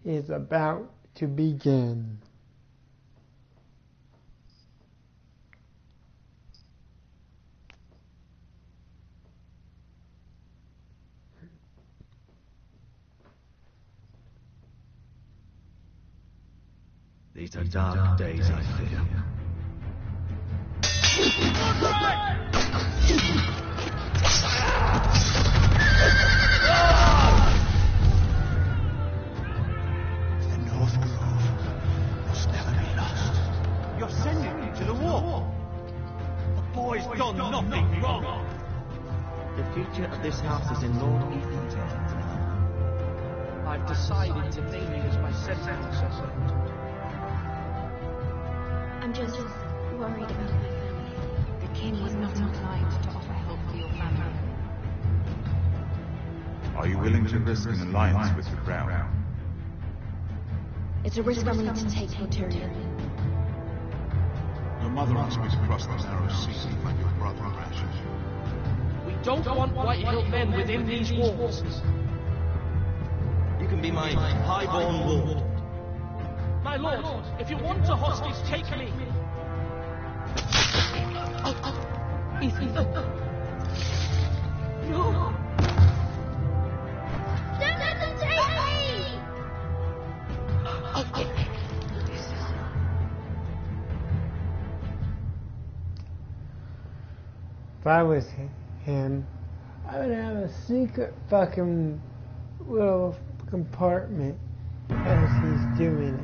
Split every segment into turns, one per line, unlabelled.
is about to begin.
These are dark days, I fear.
The North Grove must never be lost.
You're sending me to the war. The boy's done nothing wrong. The future of this house is in Lord Ethan's hands now. I've decided to name you as my second successor.
I'm just worried about my family. The king was not inclined to offer help for your family.
Are you willing to risk an alliance with the Crown?
It's a risk I'm willing to take for Tyrion.
Your mother asked me to cross the narrow sea to find your brother, Rashid.
We don't want Whitehill men within these walls.
You can be my highborn lord.
My lord, if you want a hostage, take me. Ethan. No.
Don't let them take me!
If I was him, I would have a secret fucking little compartment as he's doing it.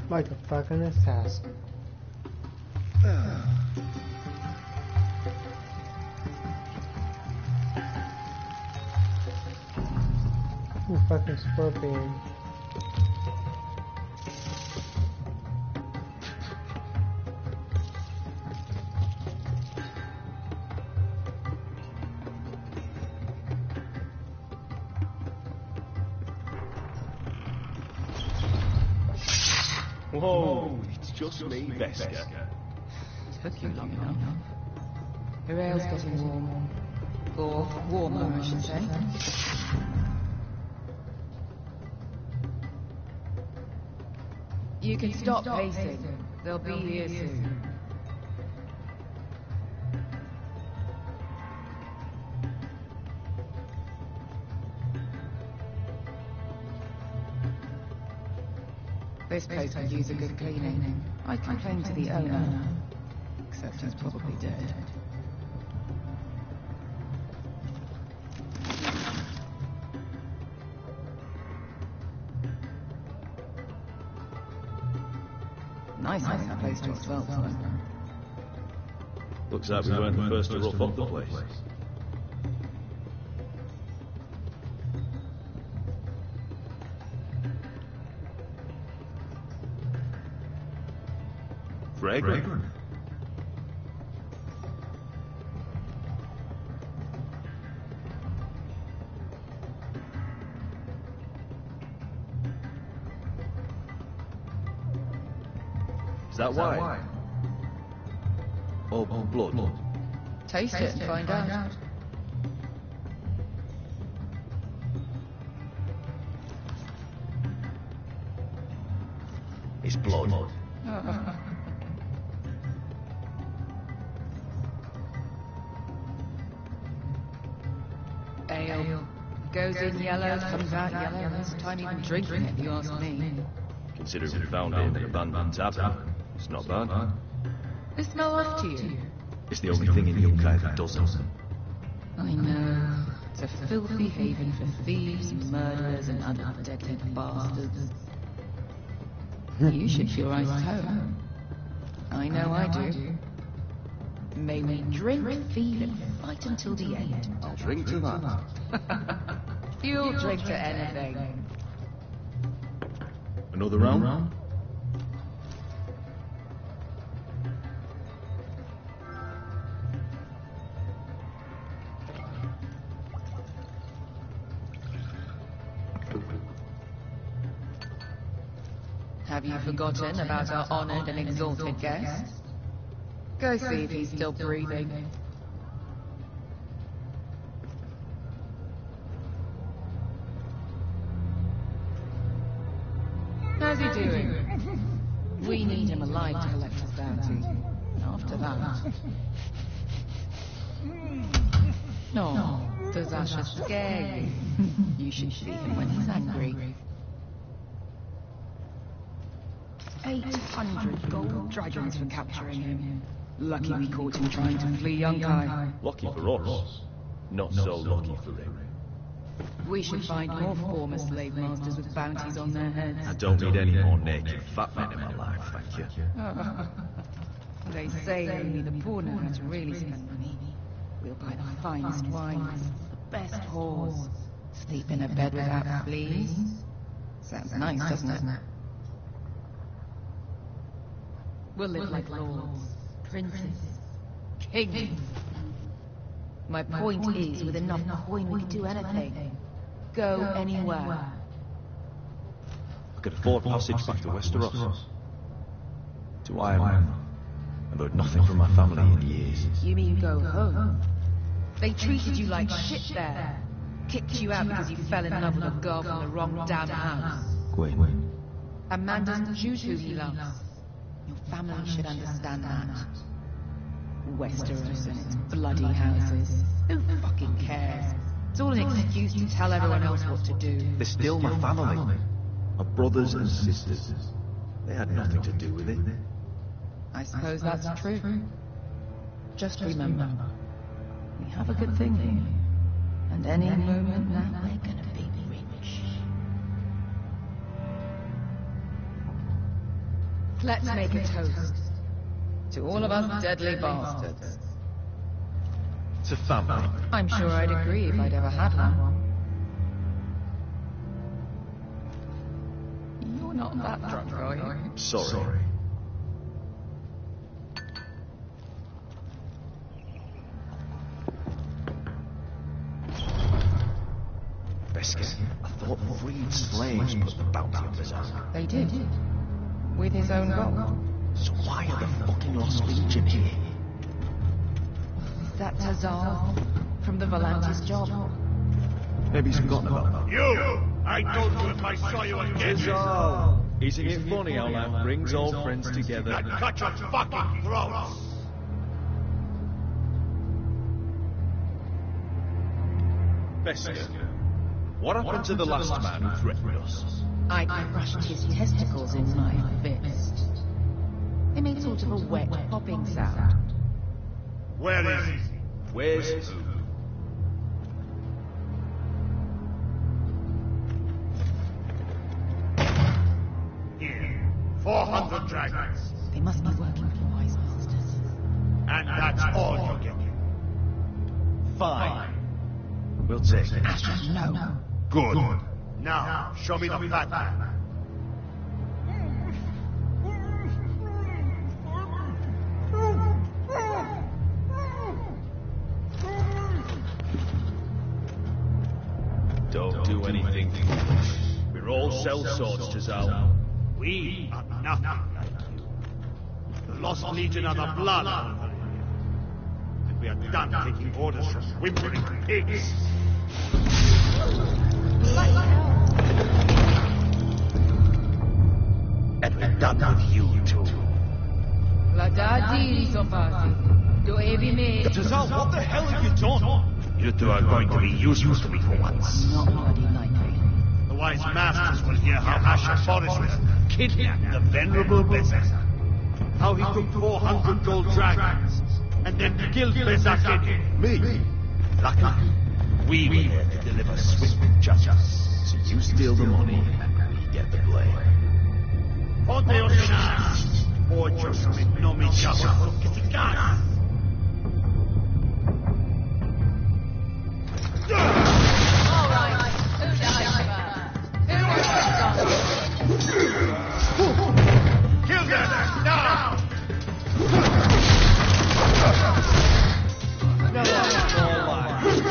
Like a fucking assassin. You fucking scorpion.
Whoa, it's just me, Veska.
Took you long enough. Your ale's getting warm. Or warmer, I should say. You can stop pacing. They'll be here soon. This place could use a good cleaning. I'd complain to the owner. Except he's probably dead. Nice having a place to ourselves, though.
Looks like we weren't the first to rough up the place. Fragrant. Is that wine? Or blood?
Taste it and find out.
It's blood.
Ale. Goes in yellow, comes out yellow. There's time even drinking it, if you ask me.
Considering we found it in an abandoned tavern, it's not bad.
They smell off to you.
It's the only thing in Yokai that doesn't.
I know. It's a filthy haven for thieves, murderers, and other deadly bastards. You should feel right at home. I know I do. May we drink, feed, and fight until the end.
I'll drink to that.
You'll drink to anything.
Another round?
Have you forgotten about our honoured and exalted guest? Go see if he's still breathing. How's he doing? We need him alive to collect his bounty. After that... No, does Asher scare you? You should see him when he's angry. 800 gold dragons for capturing him. Lucky we caught him trying to flee Yunkai.
Lucky for us. Not so lucky for him.
We should find more former slave masters with bounties on their heads.
I don't need any more naked fat men in my life, thank you.
They say only the poor know how to really spend money. We'll buy the finest wines, the best whores, sleep in a bed without fleas. Sounds nice, doesn't it? We'll live like lords, princes, kings. My point is, with enough coin we could do anything. Go anywhere.
I could afford passage back to Westeros. To Ireland. I've heard nothing from my family in years.
You mean go home? They treated you like shit there. Kicked you out because you fell in love with a girl from the wrong damn house.
Gwen.
A man doesn't choose who he loves. Your family should understand that. Westeros and its bloody houses. Who fucking cares? It's all an excuse to tell everyone else what to do.
They're still my family. My brothers and sisters. They had nothing to do with it.
I suppose that's true. Just remember, we have a good thing here. And any moment now we're gonna be rich. Let's make a toast. To all of us deadly bastards.
It's a family.
I'm sure I'd agree if I'd ever had one. You're not that drunk, are you?
Sorry. Beskett, I thought freed slaves put the bounty on his own.
They did. With his own gold.
So why are the fucking Lost Legion here?
That's Hazard from the Volantis job.
Maybe he's forgotten about that.
You! I told you if I saw you again.
Isn't it funny how life brings old friends together?
I'd cut your fucking throats!
Beskett, what happened to the last man who threatened us?
I crushed his testicles in my fist. They made sort of a wet popping sound.
Where is he?
Where's who?
Here. 400 dragons.
They must be working for wise masters.
And that's all you're getting.
Fine. We'll take it.
Asher, no.
Good. Now, show me the fat man.
Don't do anything foolish. We're all sellswords to Zal.
We are nothing like you. The Lost Legion are the blood. And we are done taking orders from whimpering pigs. And we're done with you too.
Zal, what the hell have you done?
You two are going to be useful to me for once.
Not bloody likely.
The wise masters will hear how Asher Forrester kidnapped the venerable Bezak. How he took 400 gold dragons and then killed Bezak.
Me?
Luckily, we were there to deliver swift justice.
So you steal the money and we get the blame.
Ponte Oceanas, Ochos no me chavos criticar. Kill them now!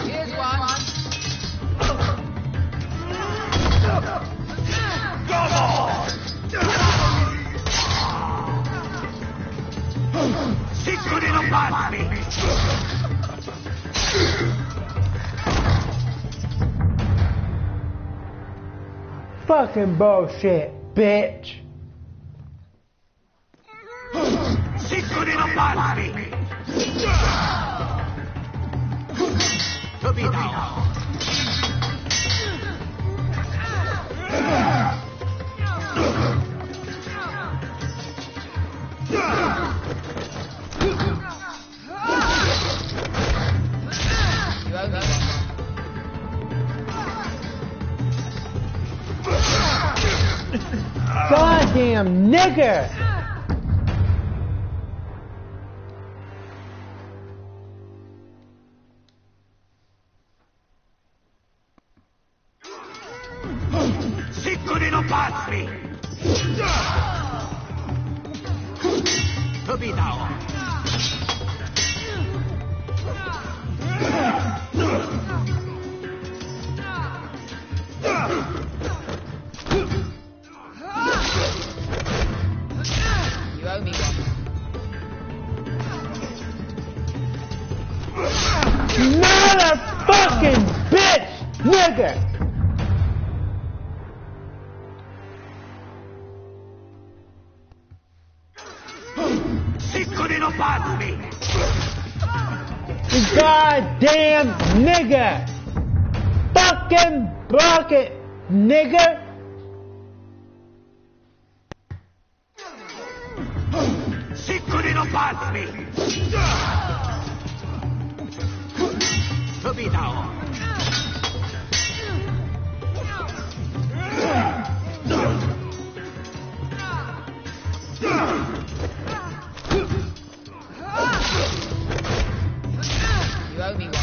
Here's one.
Come on! Secret in a body!
Fucking bullshit. bitch.
Secret in a party. To be thou.
Goddamn nigger!
Secret in a party. To be thou.
You owe me one.
Motherfucking bitch, nigga!
Secret in a party.
Goddamn nigga! Fucking bucket, nigga!
Secret in a party. To be thou.
You owe me one.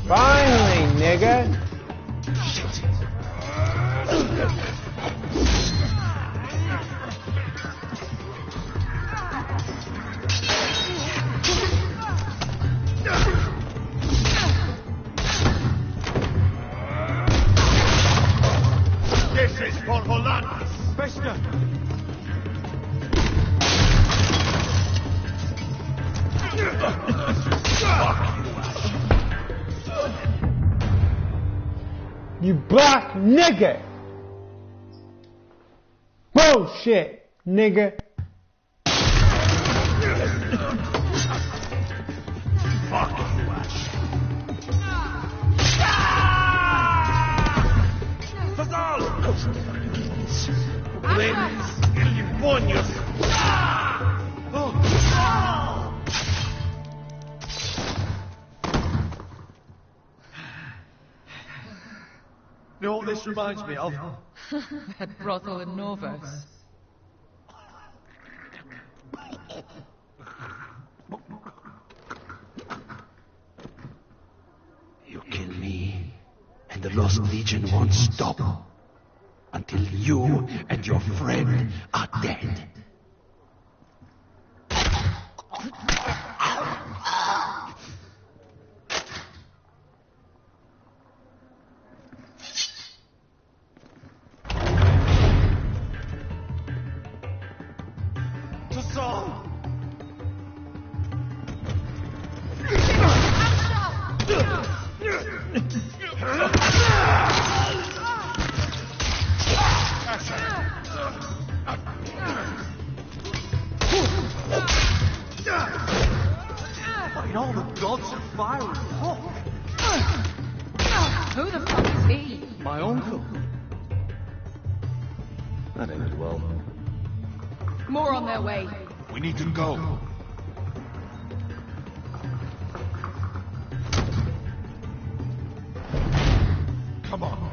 Finally, nigga!
This is for Holland.
Bester!
You black nigga! Bullshit, nigga!
Fuck you, Ash.
You know what this reminds me of?
That brothel in Norvos.
You kill me, and the Lost Legion won't stop until you and your friend are dead.
By all the gods of fire and hawk!
Who the fuck is he?
My uncle. That ended well.
More on their way.
We need to go. Come on.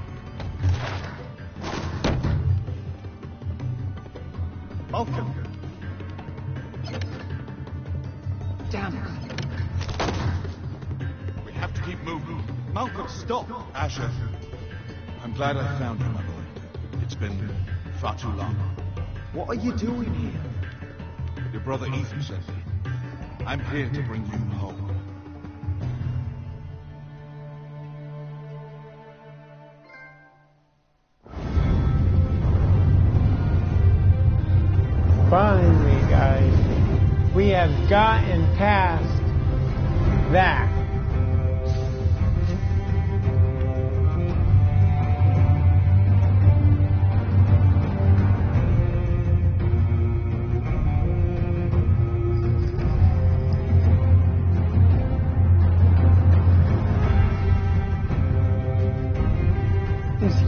Malcolm!
Damn it.
We have to keep moving.
Malcolm, stop!
Asher, I'm glad I found you, my boy. It's been far too long.
What are you doing here?
Your brother Ethan sent me. I'm here to bring you home.
Finally, guys, we have gotten past that.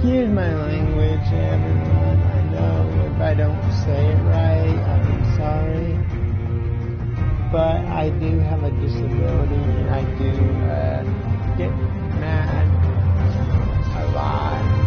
Excuse my language, everyone. I know if I don't say it right, I'm sorry. But I do have a disability and I do get mad a lot.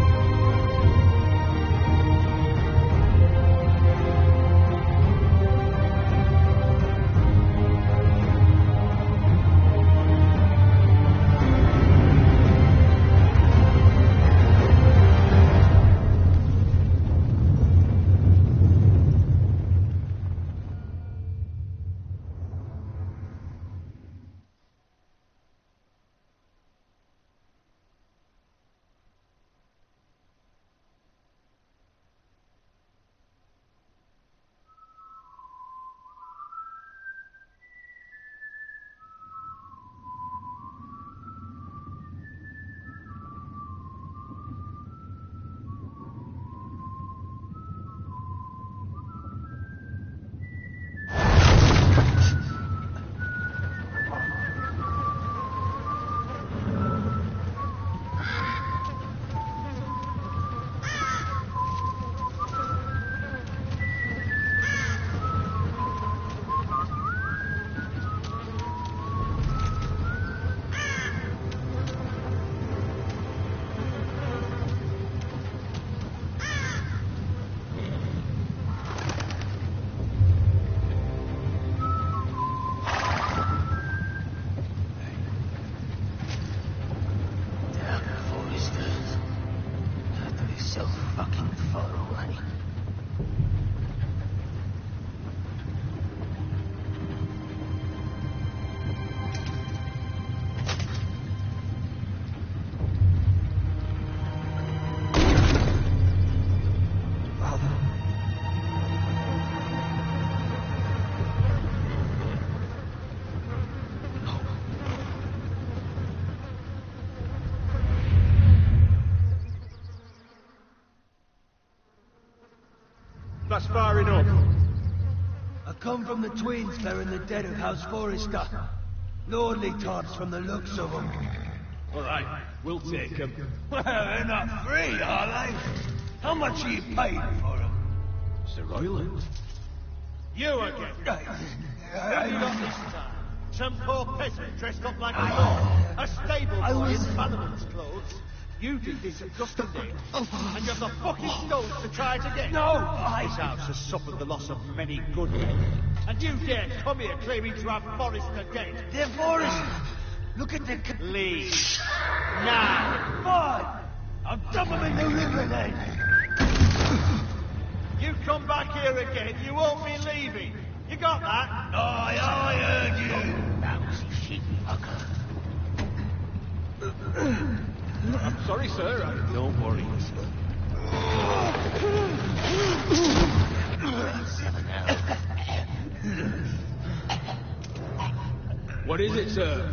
That's far enough.
I come from the twins bearing the dead of House Forrester. Lordly types from the looks of them.
All right, we'll take them.
Well, they're not free, are they? How much are you paid for them?
Sir Royland. You again. Who you got this time? Some poor peasant dressed up like a lord. A stable boy in Bannerman's clothes. You did this at Gustafsson, and you have the fucking stones to try it again.
No,
This house has suffered the loss of many good men, and you dare come here claiming to have Forrester dead.
They're Forrester. Look at the...
Leave. Now.
Fine. I'll dump them in the river then.
You come back here again, you won't be leaving. You got that?
Aye, I heard you.
Lousy sheep fucker. I'm sorry, sir. Don't worry, sir.
What is it, sir?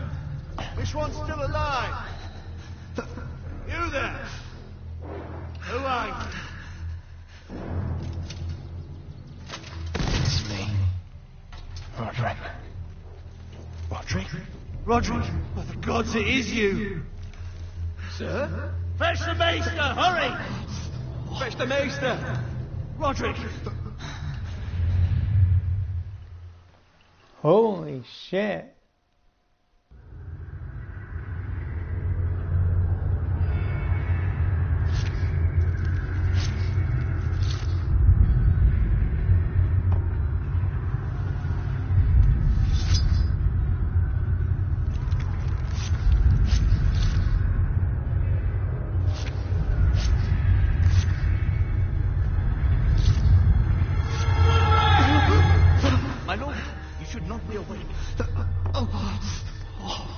Which one's still alive? You there? Who are you?
It's me. Roderick.
Roderick? Roderick? Oh, the gods, it is you. Sir? Fetch the maester, hurry! Fetch the maester! Roderick!
Holy shit.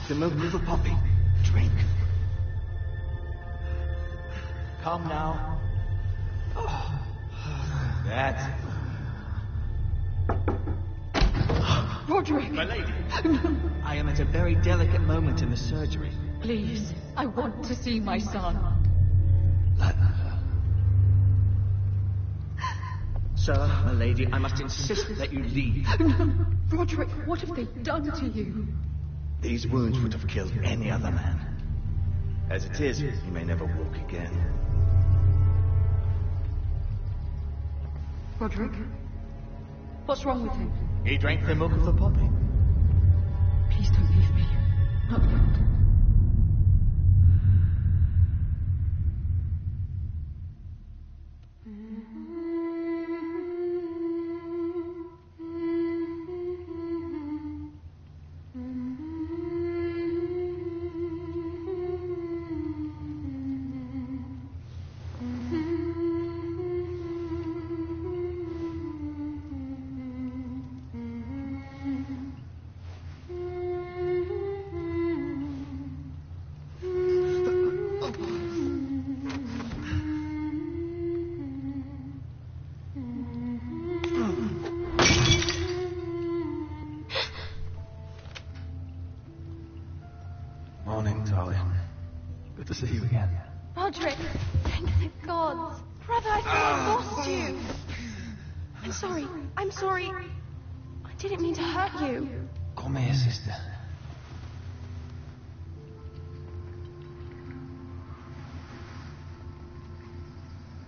The milk of a puppy. Drink. Come now. That's it.
Roderick!
My lady, I am at a very delicate moment in the surgery.
Please, I want to see my son.
Sir, my lady, I must insist that you leave.
No, Roderick, what have they done to you?
These wounds would have killed any other man. As it is, he may never walk again.
Roderick? What's wrong with him?
He drank the milk of the poppy.
Please don't leave me. Not yet.
Morning, Talia. Good to see you again.
Roderick! Thank the gods! Brother, I thought I lost you! I'm sorry. I'm sorry. I didn't mean to hurt you.
Come here, sister.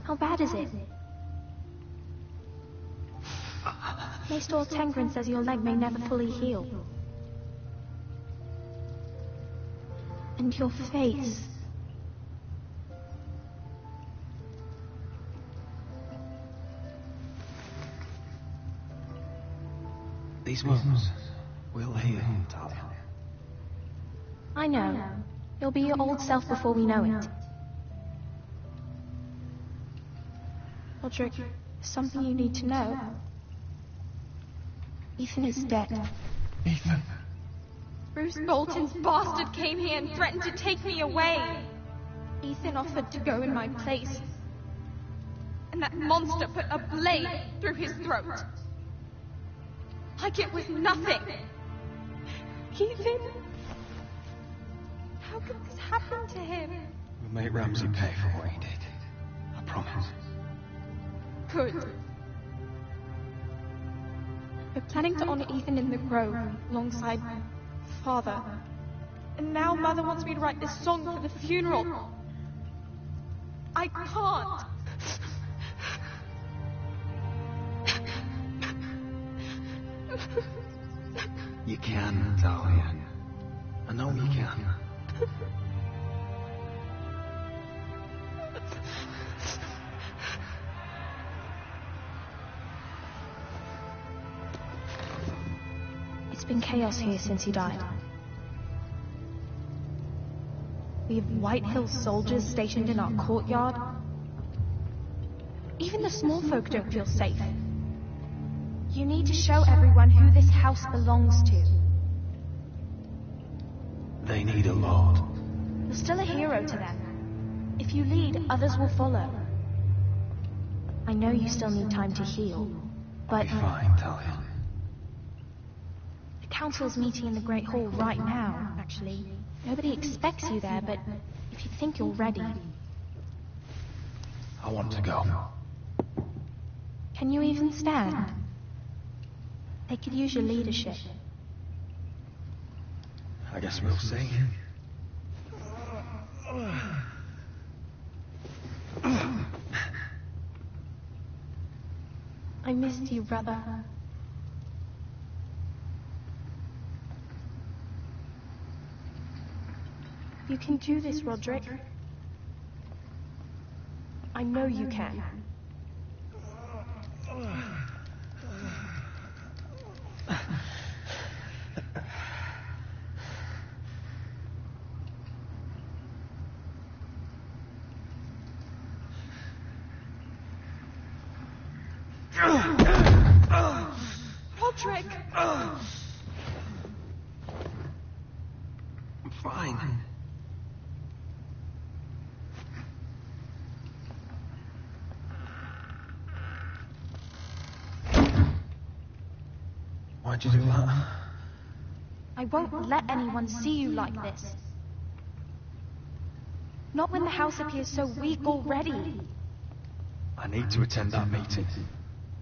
How bad is it? Maester Tengrin says your leg may never fully heal. And your face.
These wounds will heal, Talia.
I know. You'll be your old self before we know it. Roderick, there's something you need to know. Ethan is dead.
Ethan.
Bruce Bolton's bastard came here and threatened to take me away. Ethan offered to go in my place. And that monster put a blade through his throat. Like it was nothing. Ethan? How could this happen to him?
We'll make Ramsay pay for what he did. I promise.
Good. We're planning to honor Ethan in the grove alongside Father. And now Mother wants me to write this song for the funeral. I can't.
You can, Talia. I know you can.
It's been chaos here since he died. We have White Hill soldiers stationed in our courtyard. Even the small folk don't feel safe. You need to show everyone who this house belongs to.
They need a lord.
You're still a hero to them. If you lead, others will follow. I know you still need time to heal, but...
Be fine, Talia.
The council's meeting in the Great Hall right now, actually. Nobody expects you there, but if you think you're ready...
I want to go.
Can you even stand? They could use your leadership.
I guess we'll see.
I missed you, brother. You can do this, Roderick. I know you can. Roderick!
I'm fine. Why'd you do that?
I won't let anyone see you like this. Not when the house appears so weak already.
I need to attend that meeting.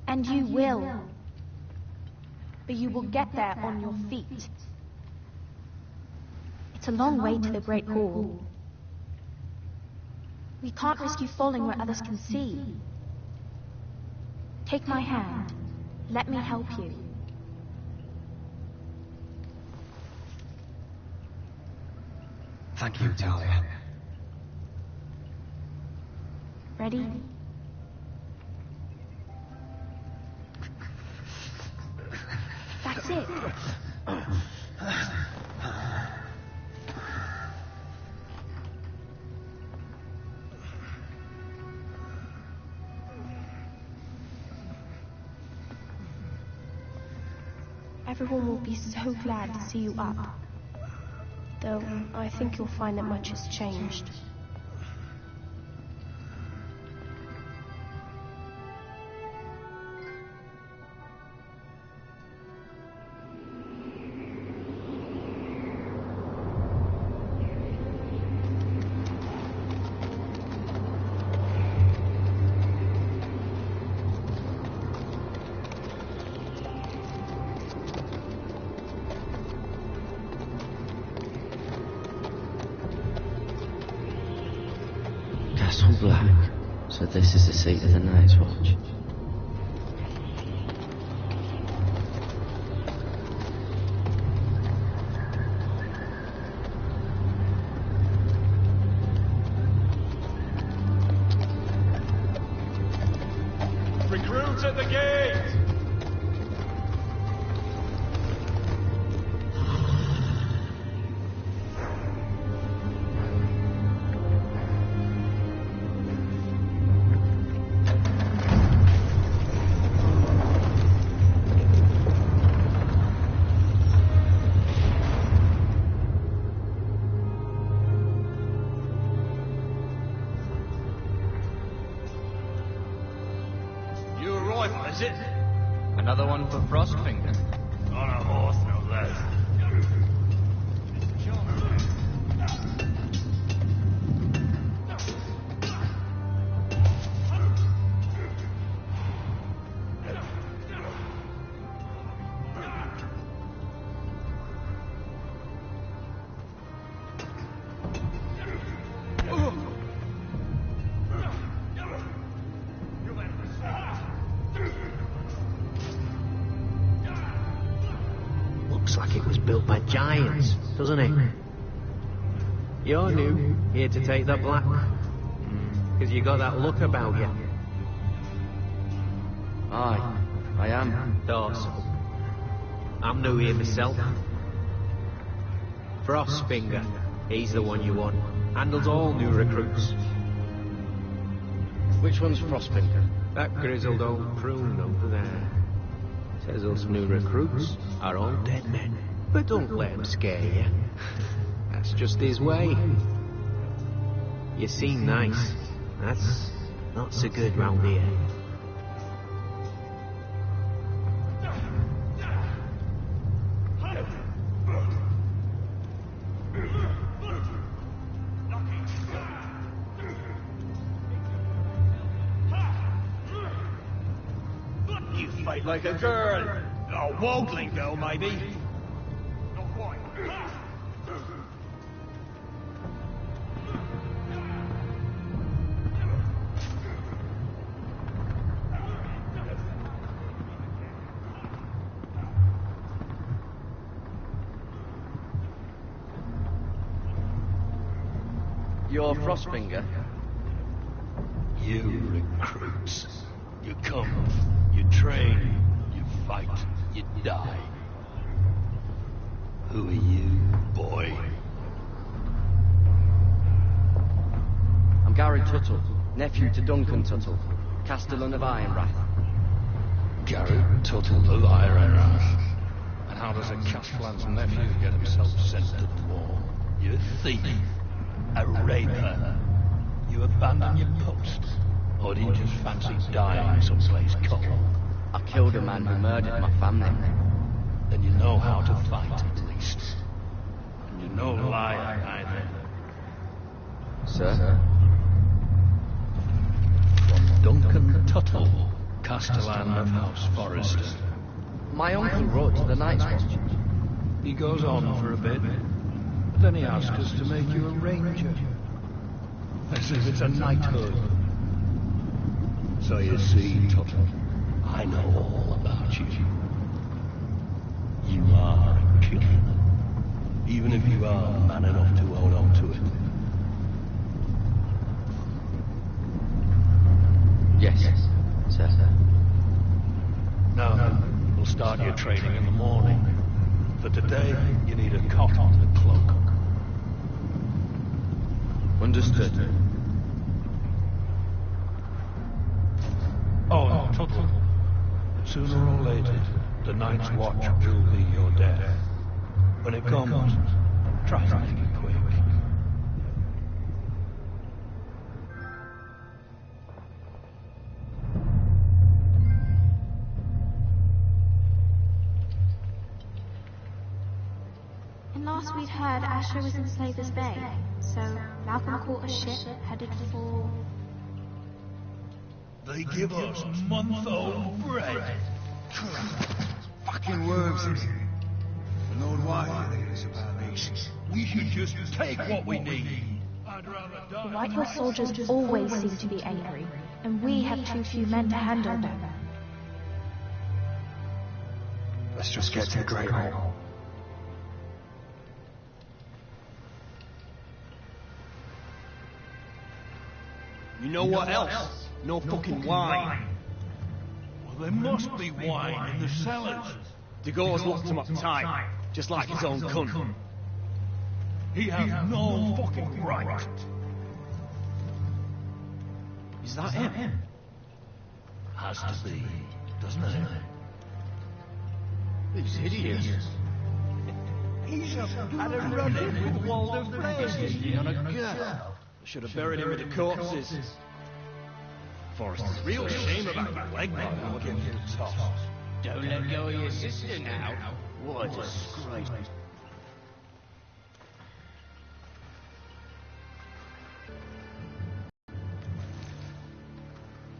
And you will. But you will get there on your feet. It's a long way to the Great Hall. We can't risk you falling where others can see. Take my hand. Let me help you.
Thank you, Talia.
Ready? That's it.
Everyone will be so glad to see you up. Though, I think you'll find that much has changed.
Castle Black. So this is the seat of the Night's Watch.
Recruits at the gate! Is it?
Another one for Frostfinger.
On a horse, no less.
Looks like it was built by giants, doesn't it? You're new, here to take the black. Because you got that look about you.
Aye, I am.
Thought so. I'm new here myself. Frostfinger, he's the one you want. Handles all new recruits.
Which one's Frostfinger?
That grizzled old prune over there. Says us new recruits are all dead men. But don't let him scare you. That's just his way. You seem nice. That's not so good round here.
You fight like a girl. A wogling girl, maybe. Not quite.
You're Frostfinger?
You recruits. You come, you train, you fight, you die. Who are you, boy?
I'm Gary Tuttle, nephew to Duncan Tuttle, Castellan of Ironrath.
Gary Tuttle of Ironrath. And how does a Castellan's nephew get himself sent to war? You thief. A raper. You abandon your post. Or do you just fancy dying someplace cold?
I killed a man who murdered my family.
Then you know how to fight, at least. And you're no liar, either.
Sir?
From Duncan Tuttle, Castellan of House Forrester.
My uncle wrote to the Night's Watch.
He goes on for a bit, but then he asks us to make you a ranger. As if it's a knighthood. So you see, Tuttle, I know all about you. You are a killer. Even if you are man enough to hold on to it.
Yes, sir.
Now, we'll start your training in the morning. For today, you need a cot and a cloak.
Understood.
Oh, Tuttle. Sooner or later, the Night's Watch will be your death. When it comes, try to make it quick.
And last we'd heard, Asher was in Slaver's Bay, so Malcolm caught a ship headed for...
They give us month-old bread.
Fucking worms in here. The Lord Whitehill is about these.
We should just take what we need. I'd rather die.
The Whitehill soldiers always seem to be angry, and we have too few men to handle them.
Let's just get to the Great Hall.
You know what else? No fucking wine.
Well, there must be wine in the cellars.
Degau's locked him up tight, just like his own cunt.
He has no fucking right.
Is that him?
Has to be, doesn't it?
He's hideous.
He's had a run-in with Waldo Fraser on a girl.
Should have buried him with the corpses. Forrester's
Real shame about your leg, man. I'll give you a toss.
Don't let go of your sister now.
What a disgrace.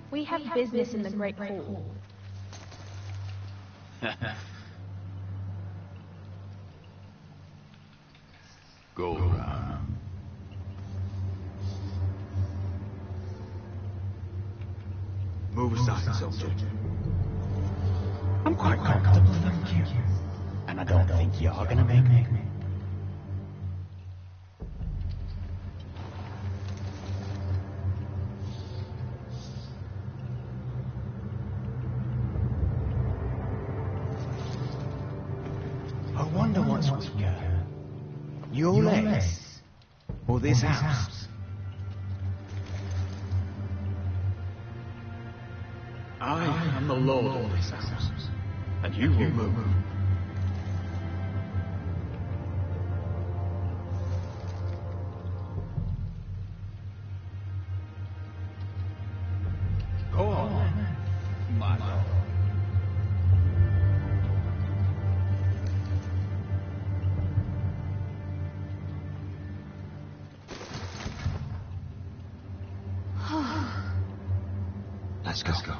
We have business in the Great Hall.
Go around.
Move aside, soldier. I'm quite comfortable, thank you. And I don't think you're gonna make me. I wonder what's weaker. Your legs? Or this house?
I am the lord of this house, and you will move.
Go on, my lord.
Let's go.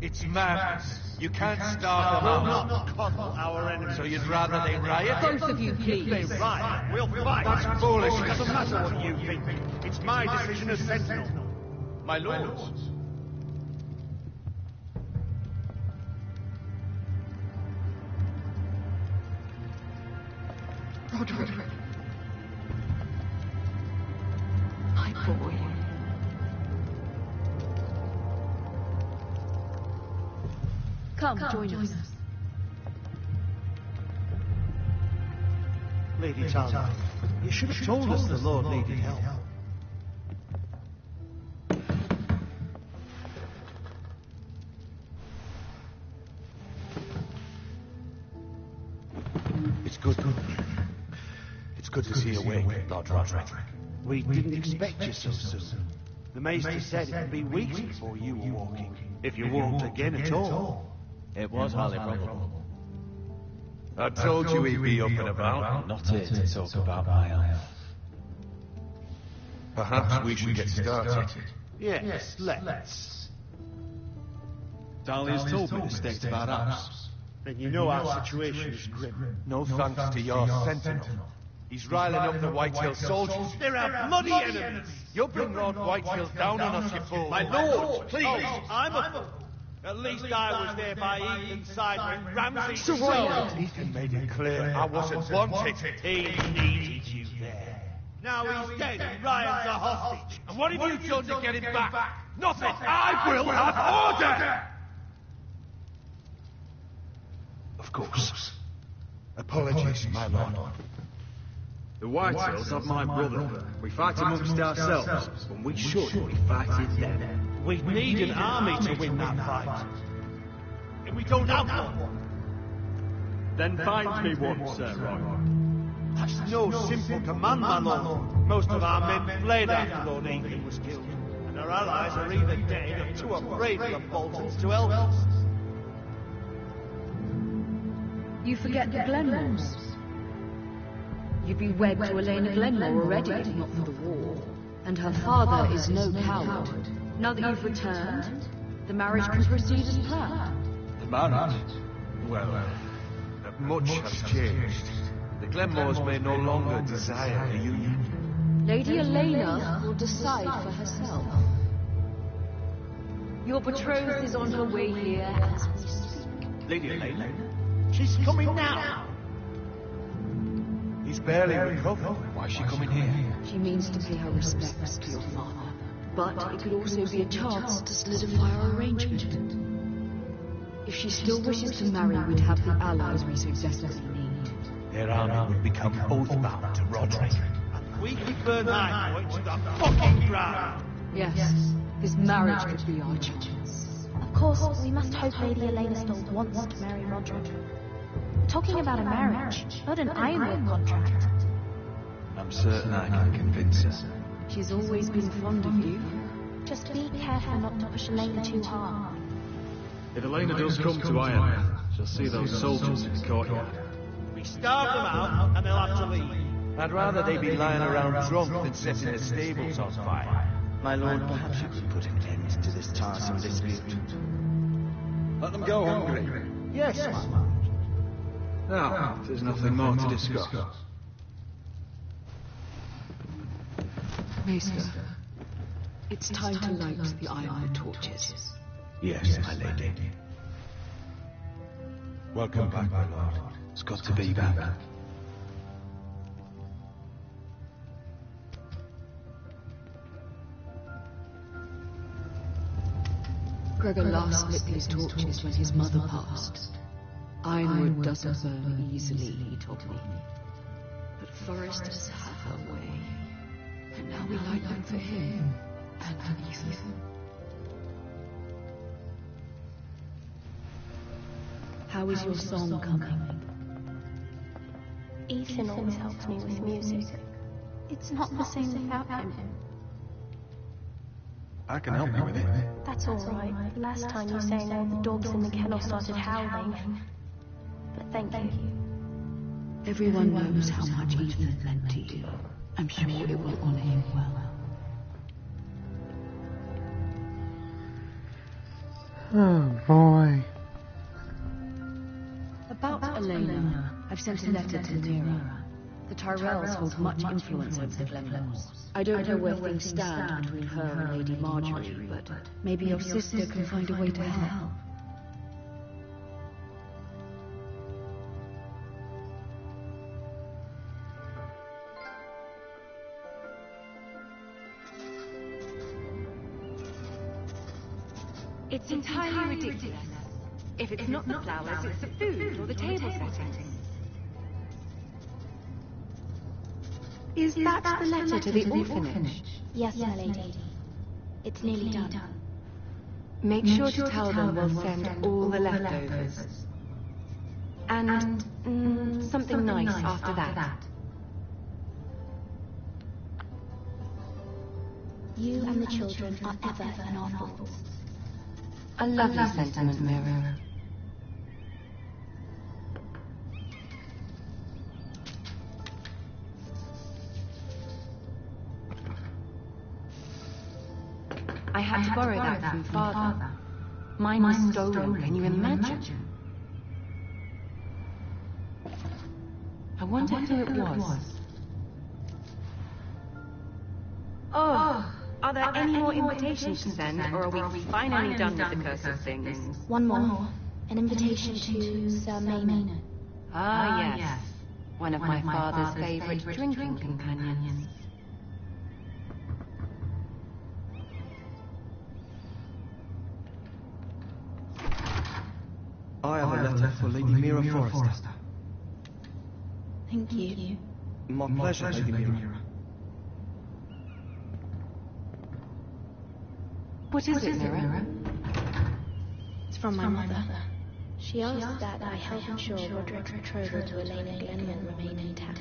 It's madness. You can't start them up. We'll not coddle our enemies. So you'd rather they riot?
Both of you, please.
They riot. We'll fight. That's foolish. It doesn't matter what you think. It's my decision as Sentinel. My lords.
Roderick. My boy. Come, join us.
Lady Talia, you should have told us the Lord needed help.
It's good. It's good to see you awake, Lord Roderick.
We didn't expect you so soon. The Maester said it would be weeks before you were walking, if you walked again at all.
It was highly probable.
I told you he'd be up and about.
Not here to talk about my isle.
Perhaps we should get started.
Yes, let's.
Dahlia's told me the state of our house.
And you know our situation is grim.
No thanks to your sentinel. He's riling up the Whitehill soldiers.
They're our bloody enemies!
You'll bring Lord Whitehill down on us, you fool.
My lord, please! Oh, I'm a fool. At least I was there by Ethan's side when Ramsay...
So Ethan made it clear I wasn't wanted.
He needed you there. Now he's dead and Ryan's a hostage.
And what have you done to get him back? Nothing! I will have order! Of course. Apologies, my lord.
The Whitehills have my brother. We fight amongst ourselves, when we should be fighting them.
We need an army to win that fight. And we don't have one.
Then find me one, Sir Roy.
That's no simple command, my lord. Most of our men fled after Lord Ethan was killed. And our allies are either dead or too afraid of the Boltons to help us.
You forget the Glenmores. You'd be wed to Elena Glenmore already if not for the war. And her father is no coward. Now that you've returned, the marriage can proceed as planned.
The marriage? Well, much has changed. The Glenmores may no longer desire a union.
Lady Elena will decide for herself. Your betrothed is on her way here as we speak.
Lady Elena? She's coming now!
He's barely recovered. Why is she coming here?
She means to pay her respects to your father. But it could also be a chance to solidify our arrangement. If she still wishes to marry, we'd have the allies we so desperately need.
Their army would become oath-bound to Roderick.
And we could burn High Point to the fucking ground!
Yes, this marriage could be our chance.
Of course, we must hope Lady Elena still wants to marry Roderick. We're talking about a marriage, not an ironwork contract.
I'm certain I can convince her.
She's always been fond of you.
Just be careful not to push Elena too hard.
If Elena does come to Iron, she'll see those soldiers in the courtyard.
We starve them out, and they'll have to leave.
I'd rather they be lying around drunk than setting the stables on fire.
My lord, perhaps you could put an end to this tiresome dispute. Let them go hungry.
Yes, my lord.
Now, there's nothing more to discuss.
Maester, it's time to light the ironwood torches.
Yes, my lady.
Welcome back, my lord.
It's good to be back.
Gregor last lit these torches when his mother passed. Ironwood doesn't burn easily, he told me. But foresters have her way. And now we light them for him and for Ethan. How is your song coming?
Ethan always helps me with music.
It's not the same without him.
I can help you with it.
That's all right. Last time you sang, all the dogs in the kennel started howling. But thank you.
Everyone knows how much Ethan meant to you. I'm sure it will honor him well.
Oh, boy.
About Elena, I've sent a letter to Mira. The Tyrells hold much influence over the Glenmores. I don't know where things stand between her and Lady Marjorie, but maybe your sister can find a way to help.
It's entirely ridiculous. If it's not the flowers, it's the food or the table setting.
Is that the letter to the orphanage? Yes, my lady. It's nearly done.
Make sure to tell them we'll send all the leftovers. And something nice after that.
You and the children are ever in our thoughts.
A lovely sentiment, Mira. I had to borrow that from Father. Mine was stolen, can you imagine? I wonder who it was. Oh, are there any more invitations to send, or are we finally done with the curse of things?
One more. An invitation to Sir Maynard.
Ah, yes. One of my father's favorite drinking companions.
I have a letter for Lady Mira Forrester.
Thank you.
My pleasure, Lady Mira.
What is it, Mira?
It's from my mother. She asked that I help ensure Roderick's betrothal to Elena Glenmore remain intact.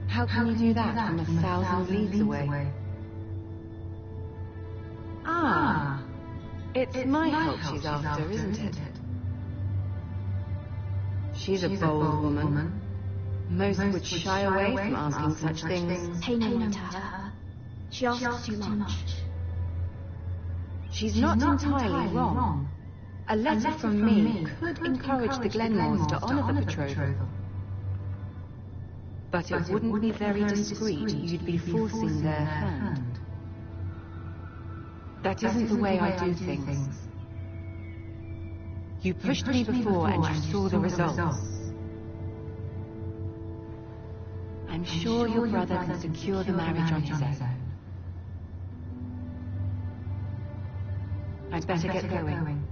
How can you do that from 1,000 leagues away? Ah, it's my help she's after, isn't it? She's a bold woman. Most would shy away from asking such things.
Pay no mind to her. She asks too much.
She's not entirely wrong. A letter from me could encourage the Glenmores to honor the betrothal. But it wouldn't be very discreet. You'd be forcing their hand. That isn't the way I do things. You pushed me before and you saw the results. I'm sure your brother can secure the marriage on his own. I'd better get going.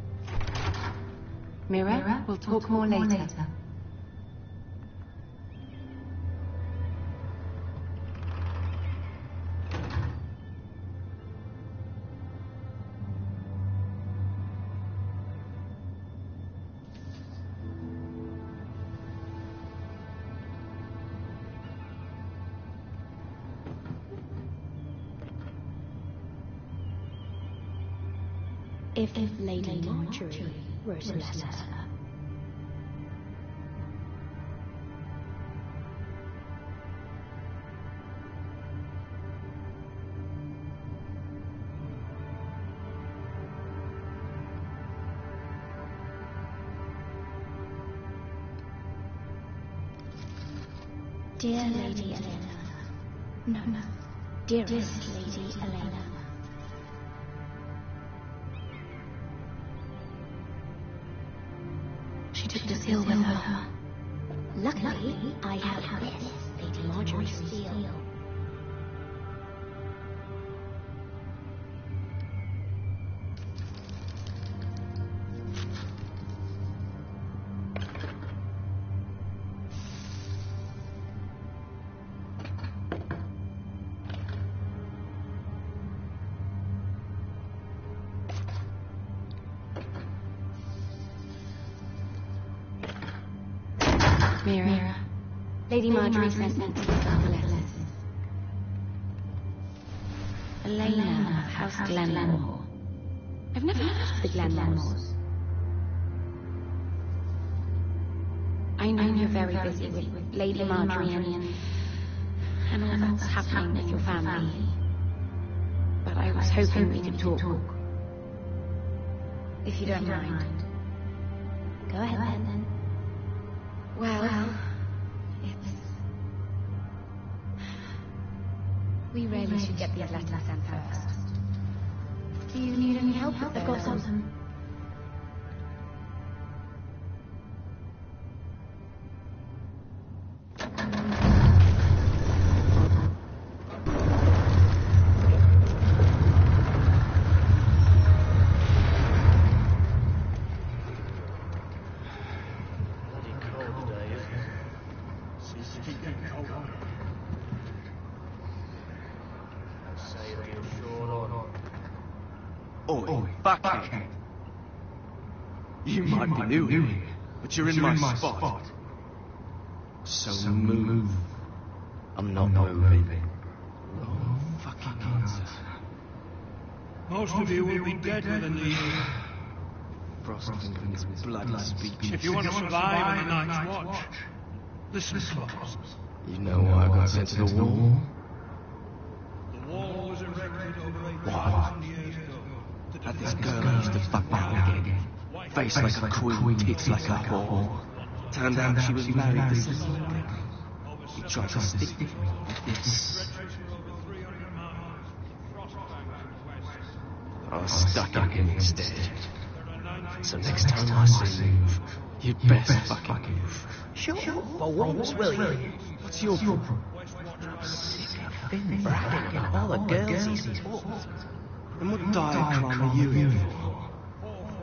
Mira, we'll talk more later.
If Lady Marjorie wrote a letter. Dear Lady Elena. No. Dearest Lady Elena. She took the seal with her. Luckily, I have this, Lady Marjorie's seal.
Mira, Lady Marjorie sent me these letters. Elena of House Glenmore. I've never heard of the Glenmores. I know you're very busy with Lady Marjorie and all that's happening with your family. But I was hoping we could talk. If you don't mind.
Go ahead then.
Well, we really should get these letters sent first. Do you need any help with
I've got some.
Oi, backhead. You might be new here, but you're in my spot. So move.
I'm not moving.
No fucking answer.
Most of you will be dead within the year.
Frostfinger's bloody speech.
If you want to survive in the night's watch, listen close.
You know why I got sent to the wall?
The wall was erected over
8,000
years ago.
Had this girl who used to fuck me again. Face like a queen, tits like a whore.
Turned out she was married to someone. He tried to stick me with this. I was stuck in him instead. So next time I see you, you'd best fucking move.
Shut up for once, will you?
What's your problem?
I'm sick of Finn bragging about all the girls he's fucked.
And what diagram are you in for?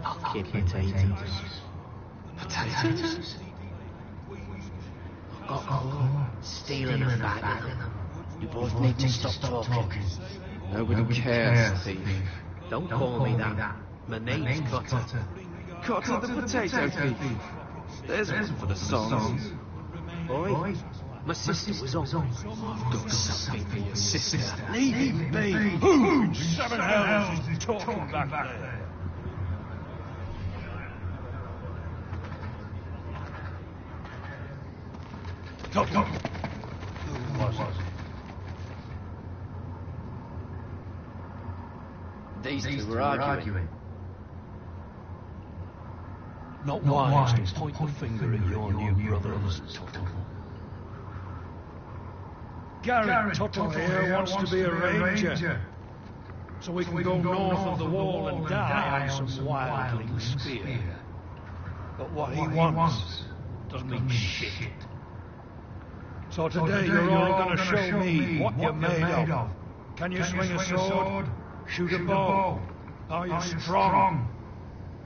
Fucking potatoes.
Potatoes?
Got caught stealing a bag of them. You both need to stop talking.
Nobody cares, thief.
Don't call me that. My name's Cutter.
Cutter the potato thief. There's one for the songs.
Boy, my sister was on.
I've got something for your sister.
Leave him be.
Who? Seven hells is talking back there. Talk. Who was it?
These two were arguing.
Not wise to point the finger at your new brothers, Tuttle. Garrett Tuttle here wants to be a ranger, so we can go north of the wall and die on some wildling spear. But what he wants doesn't mean shit. So today you're all going to show me what you're made of. Can you swing a sword? Shoot a bow? Are you strong?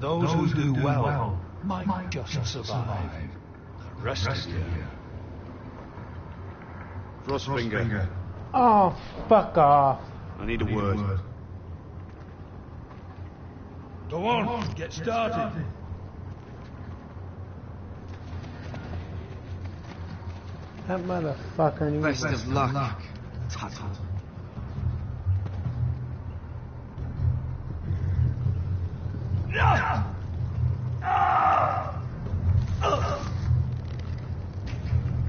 Those who do well might just survive. The rest of you...
Frostfinger.
Oh, fuck off.
I need a word.
Go on, get started.
That motherfucker needs...
Best of luck, Tuttle.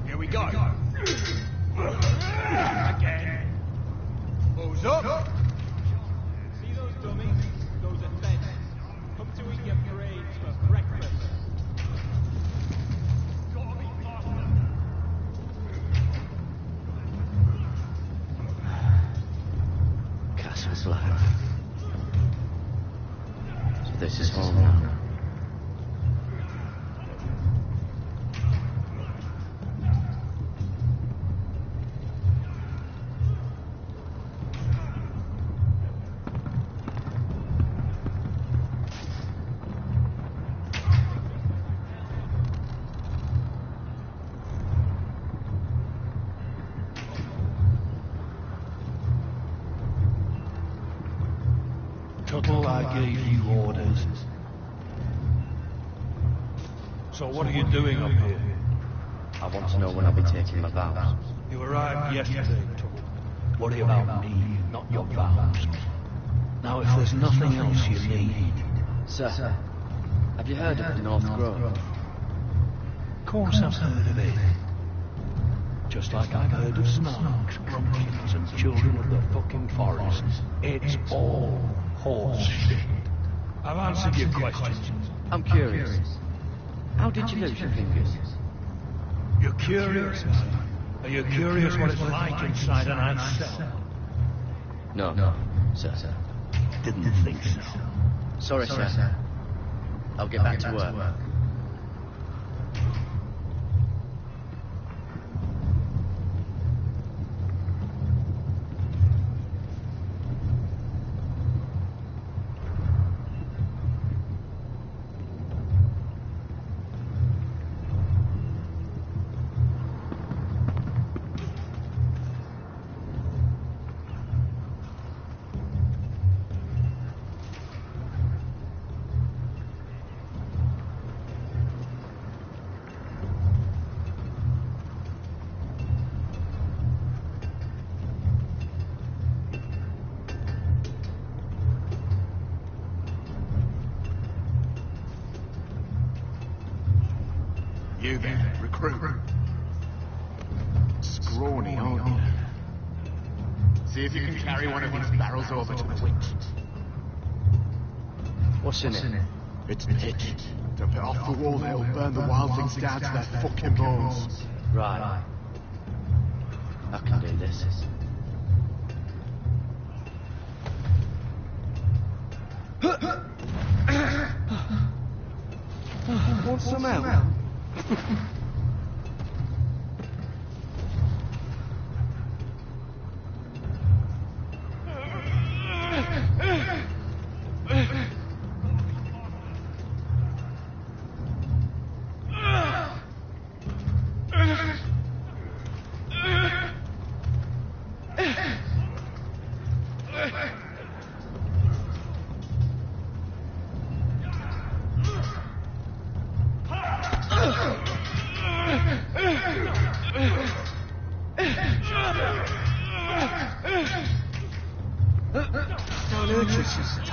Here we go. Again. Who's up?
See those dummies? Those are feds. Come to eat your brains for breakfast. Gotta be faster.
Castle's Black. So this is home now.
Tuttle, I gave you orders. So what are you doing up here?
I want to know when I'll be taking my vows.
You arrived yesterday, Tuttle. Worry about me, not your vows. Now, if there's nothing else you need...
Sir, have you heard of the North Grove?
Of course I've heard of it. Just like I've heard of snarks, grumblings, and children of the fucking forest. It's all horse shit. I've answered your questions.
I'm curious. How did you lose your fingers?
You're curious? Are you curious what it's like inside an ant cell?
No, sir.
Didn't think so.
Sorry, sir. I'll get back to work.
You then, recruit. Scrawny, aren't you? See if you can carry one of these barrels over to the witch.
What's in it?
It's pitch. Dump it off the wall, it'll burn the wildlings down to their fucking bones.
Right. I can do this. Want some help? Don't hurt yourself.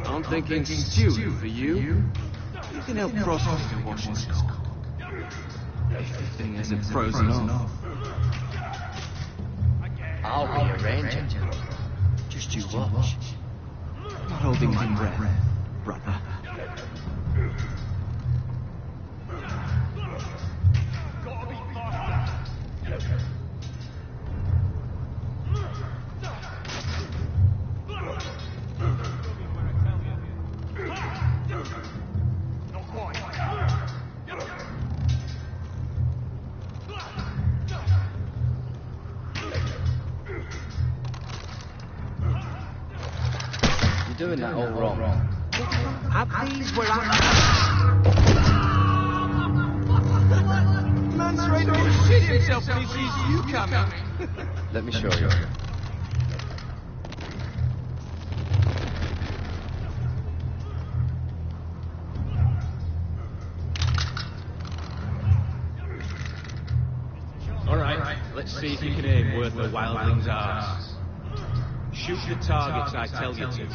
I'm thinking stew for you. You can help Frostfinger wash his cock. If the thing hasn't frozen off. I'll rearrange it. Just you watch. Not holding my breath, brother. You're doing that all wrong. Have these where
Man's ready to shit himself when he sees you coming.
Let me show you.
Alright, let's see if you can aim worth the wildling's arse. Shoot the targets I tell you to.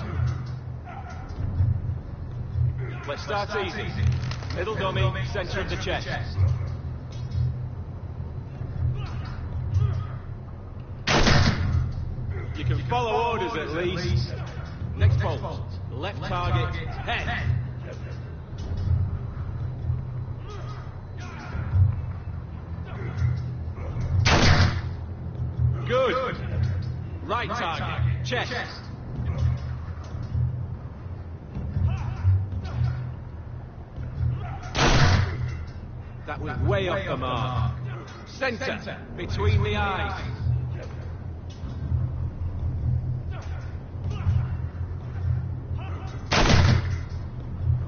Let's start easy. Middle dummy, center of the chest. You can follow orders at least. Next bolt. Left target, head. Good. Right target, chest. That was way off the mark. Center, between the eyes.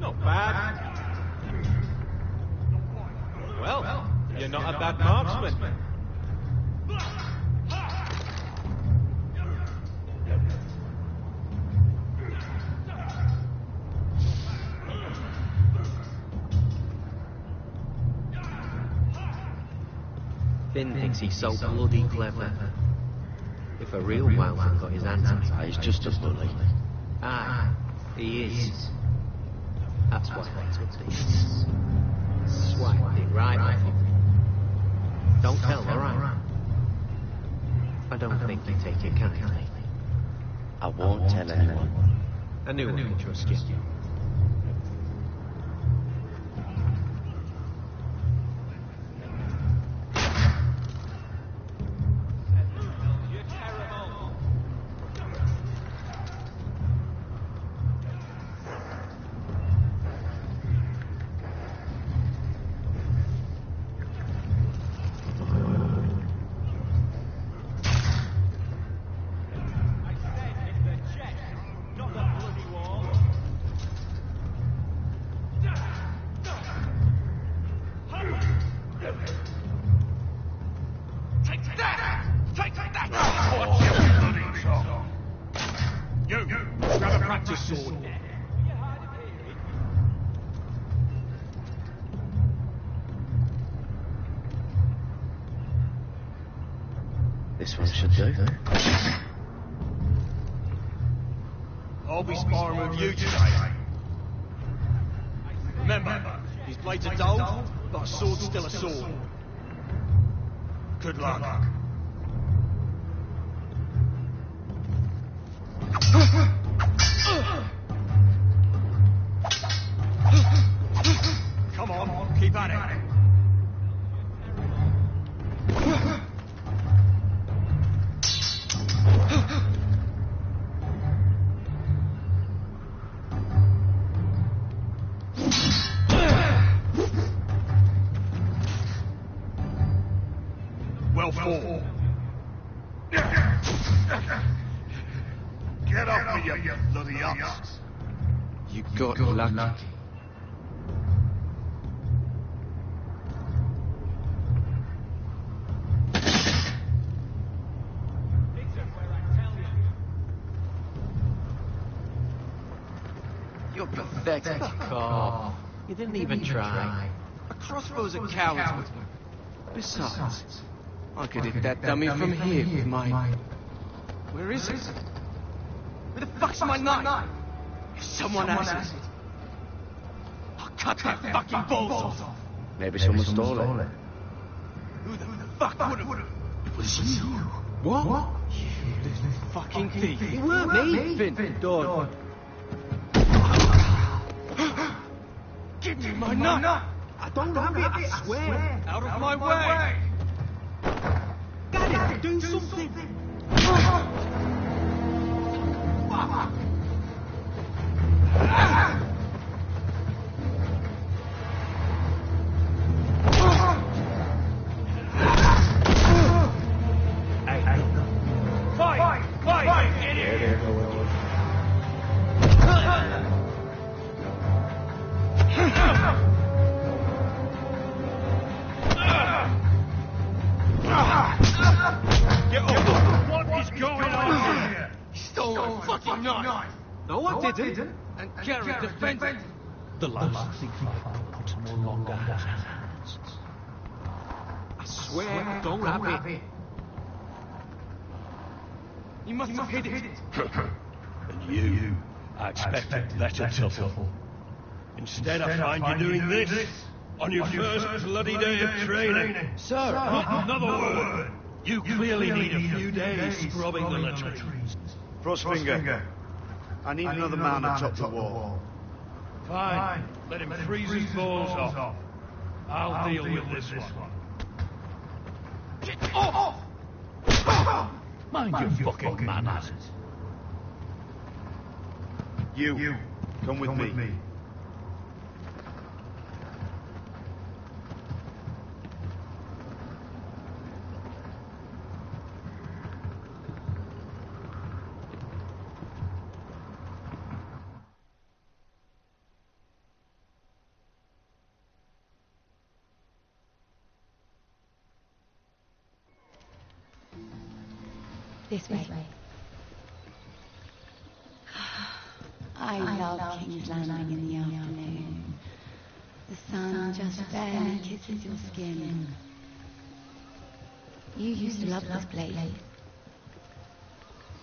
Not bad. Well, you're not a bad marksman.
Finn thinks he's so bloody clever. If a real wildling got his hands on it, he's just a bully. Ah, he is. That's why I took this. Swiped it right off him. Don't tell, alright? I don't think you take it kindly. I won't tell anyone. I knew I could trust you. This one should do.
I'll be sparring with you today. Remember, these blades are dull, but a sword's still a sword. Good luck. Come on, keep at it. Well fought. Get off me, you bloody ox.
You got lucky. You're pathetic. Fuck off. You didn't even try. A crossbow's a coward's weapon. Besides, I could hit that dummy from here with mine. Where is it? Where the fuck's my knife? If someone has it, I'll cut their fucking balls off. Maybe someone stole it.
Who the fuck would have?
It was you. What? You little fucking thief. It weren't me, Finn. Dawn.
Give me my knife!
I don't have it, I swear.
Out of my way!
Got it, do something.
Fight, idiot! What is going on here?
He stole my fucking knife. No, I didn't. And Gary defended.
The last thing I put no longer has hands.
I swear I don't have it. He must have hid it.
And you, I expected better, Tuttle. Instead, I find you doing this on your first bloody day of training.
Sir,
Another word. You clearly need a few days scrubbing the latrines.
Frostfinger, I need another man atop the wall.
Fine. Let him freeze his balls off. I'll deal with this one.
Get off!
Mind your fucking manners.
You, come with me.
This way. I love King's Landing in the afternoon. The sun just barely kisses your skin. You used to love this place.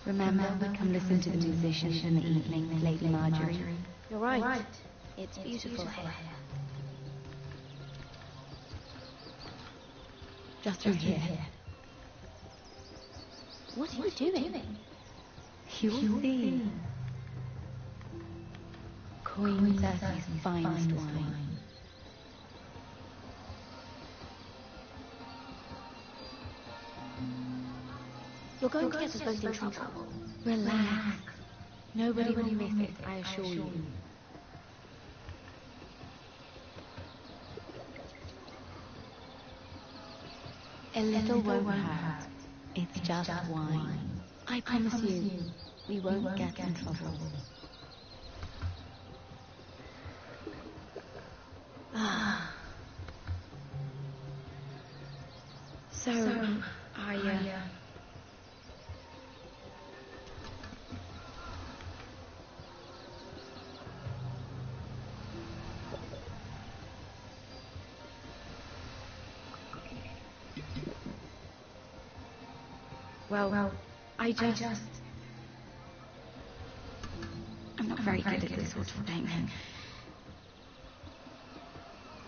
Remember, we'd come listen to the musicians in the evenings, Lady Marjorie?
You're right. It's beautiful here.
Just from here.
What are you doing?
You'll see. Queen Cersei's finest wine.
You're going to get us both in trouble.
Relax. Nobody will miss it, I assure you. A little won't hurt. It's just wine. I promise you, we won't get in trouble. So, Well, I just... I'm not very good at this sort of thing.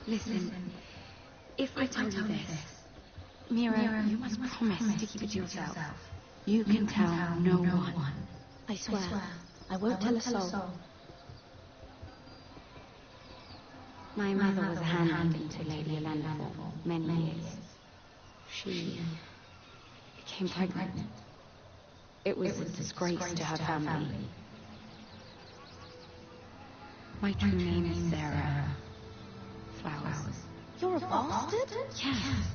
Listen, if I tell you this, Mira, you must promise to keep it to yourself. You can tell no one.
I swear, I won't tell a soul.
My mother was a handmaiden to Lady Elena for many years. She became pregnant. It was a disgrace to her family. My true name is Sarah Flowers.
You're a bastard?
Yes.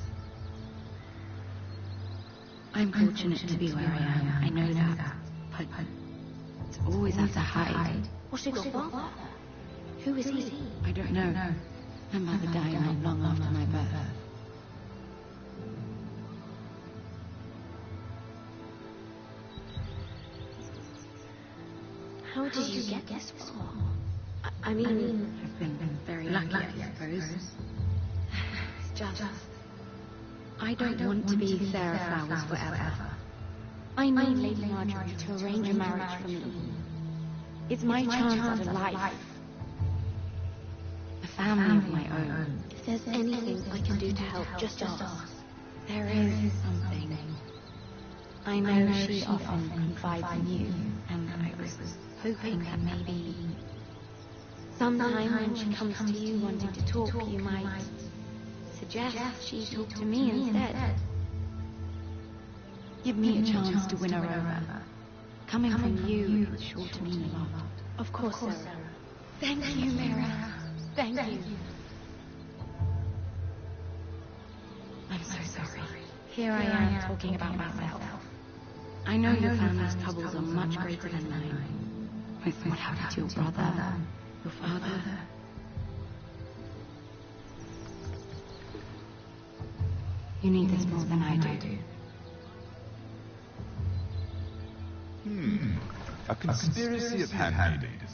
I'm fortunate to be where I am, I know that. But it's always have to hide.
What's your father?
Who is he? I don't know. My mother died not long after my birth.
How did you get this far? I mean...
I've been very lucky, I suppose. It's just... I don't want to be Sarah Flowers forever.
I need Lady Marjorie to arrange a marriage for me.
It's my chance at a life. A family of my own.
If there's anything I can do to help, just ask.
There is something. I know she often confides in you, and I was hoping that maybe...
Sometime when she comes to you wanting to talk, you might
suggest she talk to me instead. Give me a chance to win her over. Coming from you is sure to mean a lot.
Of course, Sarah.
Thank you, Mira. Thank you. I'm so sorry. Here I am talking about myself. I know your family's troubles are much greater than mine. With what happened to your brother, your father. You need this more than I do.
A conspiracy of handmaidens.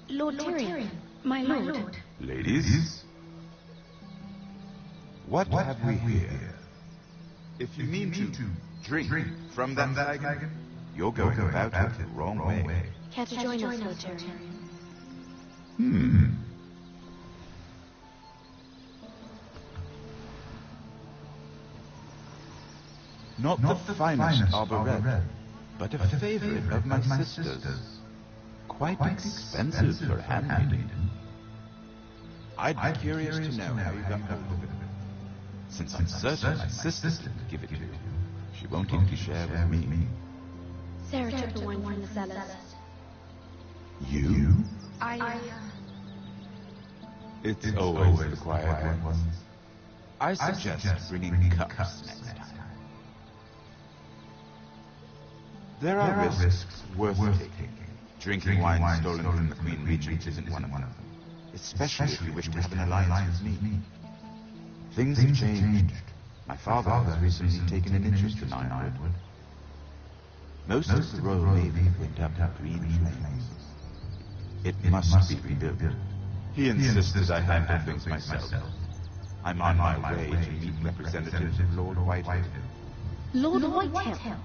Lord Tyrion, my lord.
Ladies? What have we here? If you mean to drink from that flagon, you're going about it the wrong way.
Care to join us, Lord Tyrion?
Not the finest arboret, but a favorite of my sister's. Quite expensive for a handmaiden. I'd be curious to know how you got hold of it, since I'm certain my sister didn't give it to you. She won't even share with me.
Sarah took the wine from the cellars.
You?
It's
always the quiet ones. I suggest bringing cups next time. There are risks worth taking. Drinking wine stolen from the Queen Regent isn't one of them, especially if you wish to have an alliance with me. Things have changed. My father has recently taken an interest in Ironwood. Most of the Royal Navy went up in green flames. It must be rebuilt. He insisted I handle things myself. I'm on my way to meet representatives of Lord Whitehill.
Lord Whitehill?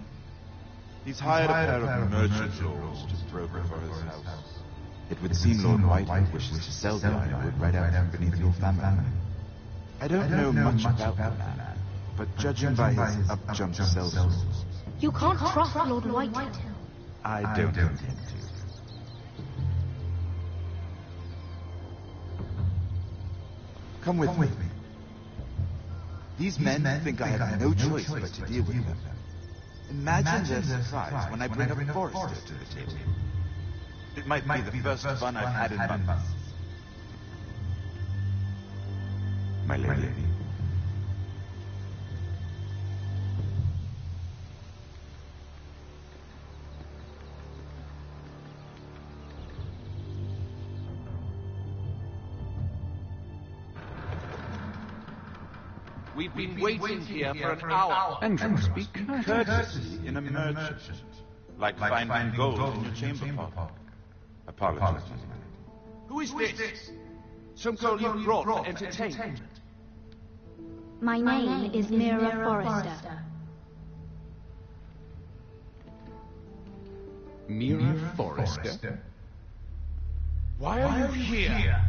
He's hired a pair of merchant lords to broker for his house. It would seem Lord Whitehill wishes to sell the Ironwood right out from beneath your family. I don't know much about the man, but judging by his up-jump sellsword...
You can't trust Lord Whitehill.
I don't intend to. Come with me. These men think I have no choice but to deal with them. Imagine their surprise when I bring a forester to the table. It might be the first fun I've had in months. My lady.
We've been waiting here for an hour.
Entrance, be
Courtesy in a merchant. Like finding gold in your chamber pot. Apologies.
Who is this? Some girl you brought for entertainment?
My name is Mira Forrester.
Mira Forrester?
Why are you here?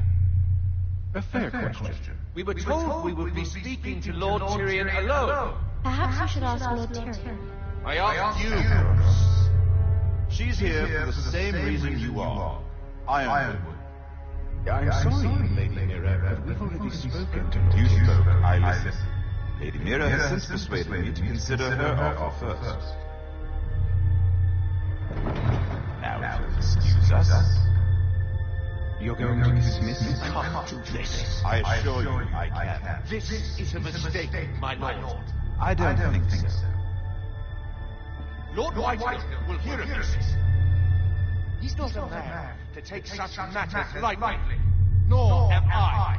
A fair question.
We were told we would be speaking to Lord Tyrion alone.
Perhaps you should ask Lord Tyrion.
I asked you.
She's here for the same reason you are. Ironwood.
I'm sorry, Lady Mira, but we've already spoken to
You spoke, I listened. Lady Mira has since persuaded me to consider her offer first. Now, if you'll excuse us.
You're going to dismiss me?
I can't do this.
I assure you I can.
This is a mistake, my lord.
I don't think so.
Lord Whitehill will hear of this. He's not a man to take such matters lightly. Nor am I.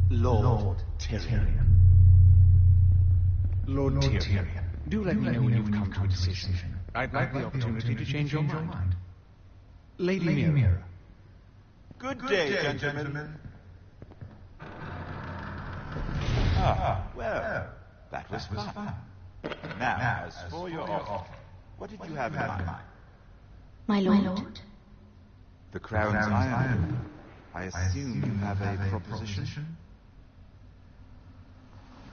Lord Tyrion. Lord Tyrion, do let me know when you've come to a decision. I'd like the opportunity to change your mind. Lady Mira.
Good day, gentlemen. Well, that was fun. Now, as for your offer, what did you have in mind?
My lord.
The Crown's Ironwood. I assume you have a proposition?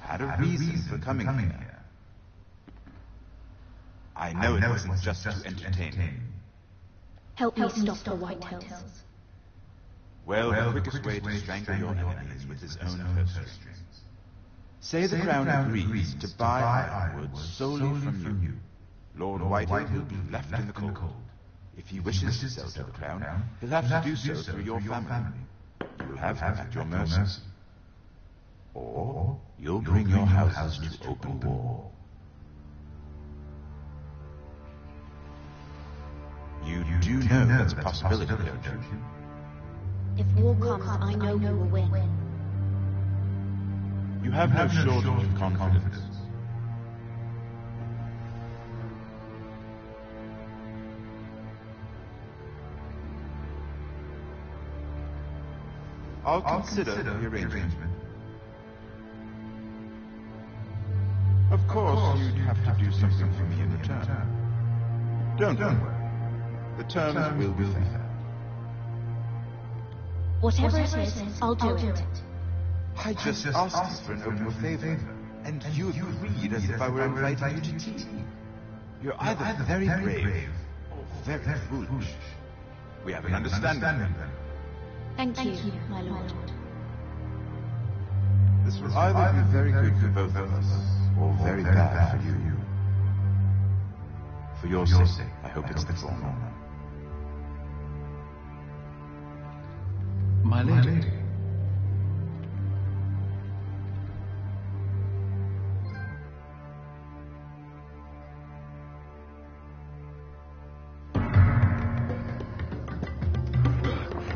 Had a reason for coming here. I know it wasn't just to entertain me.
Help me stop the Whitehills.
Well, the quickest way to strangle your enemy is with his own purse strings. Say the Crown agrees to buy Ironwood solely from you. Lord Whitehill will be left in the cold. If he wishes to sell to the Crown, he'll have to do so through your family. You'll have him at your mercy. Or you'll bring your houses to open war. You do know that's a possibility, don't you?
If war comes, I know we will win.
You have no shortage of confidence. I'll consider the arrangement. Of course, you'd have to do something for me in return. Don't worry. The terms will be fair.
Whatever it is, I'll do it.
I just asked you for an open favor, and you agreed as if I were inviting you to tea. You're either very brave or very foolish. We have an understanding then.
Thank you, my lord.
This will either be very good for both of us, or very bad for you. For your sake, I hope it's the former.
My lady.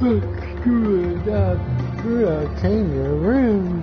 Screw it up. Kangaroo.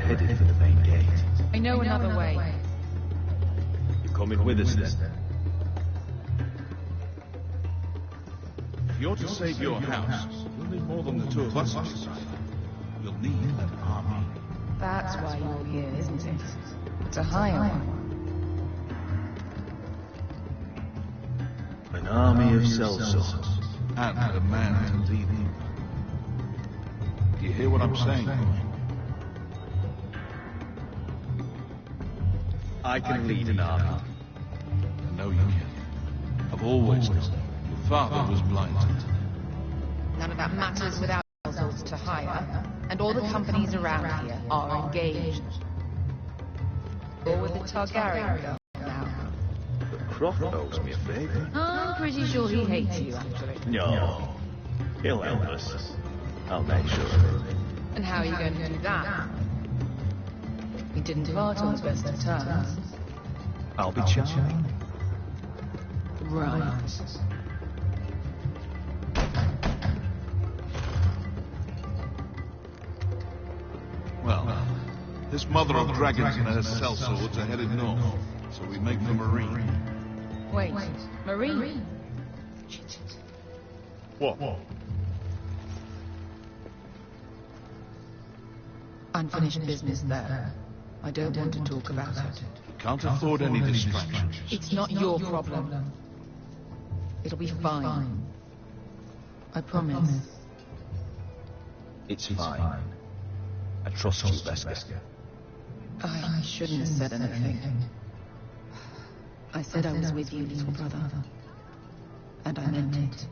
Headed for the main gate.
I know another way.
You're coming with us then? If you're to save your house, you'll need more than the two of us on your side. You'll need an army.
That's why you're here, isn't it? To hire one.
An army of sellswords. And a man to lead them. Do you hear what I'm saying, boy? I can lead an army. I know you can. I've always known. Your father was blinded.
None of that matters without sellswords to hire, and all the companies around here are engaged. Or with the Targaryen girl now.
But Croft owes me a favor.
I'm pretty sure he hates you, actually.
No. He'll help us. I'll make sure of it.
And how are you going to do that? We didn't part on the best of terms.
I'll be charming.
Right.
Well,
This mother of dragons and her sellswords are headed north, so we make for Marine.
Wait, Marine?
What?
Unfinished business there. I don't want to talk about it.
Can't afford any distractions.
It's not your problem. It'll be fine. I promise.
It's fine. I trust you, Veska.
I shouldn't have said anything. I said I was with you, little brother. And I meant it.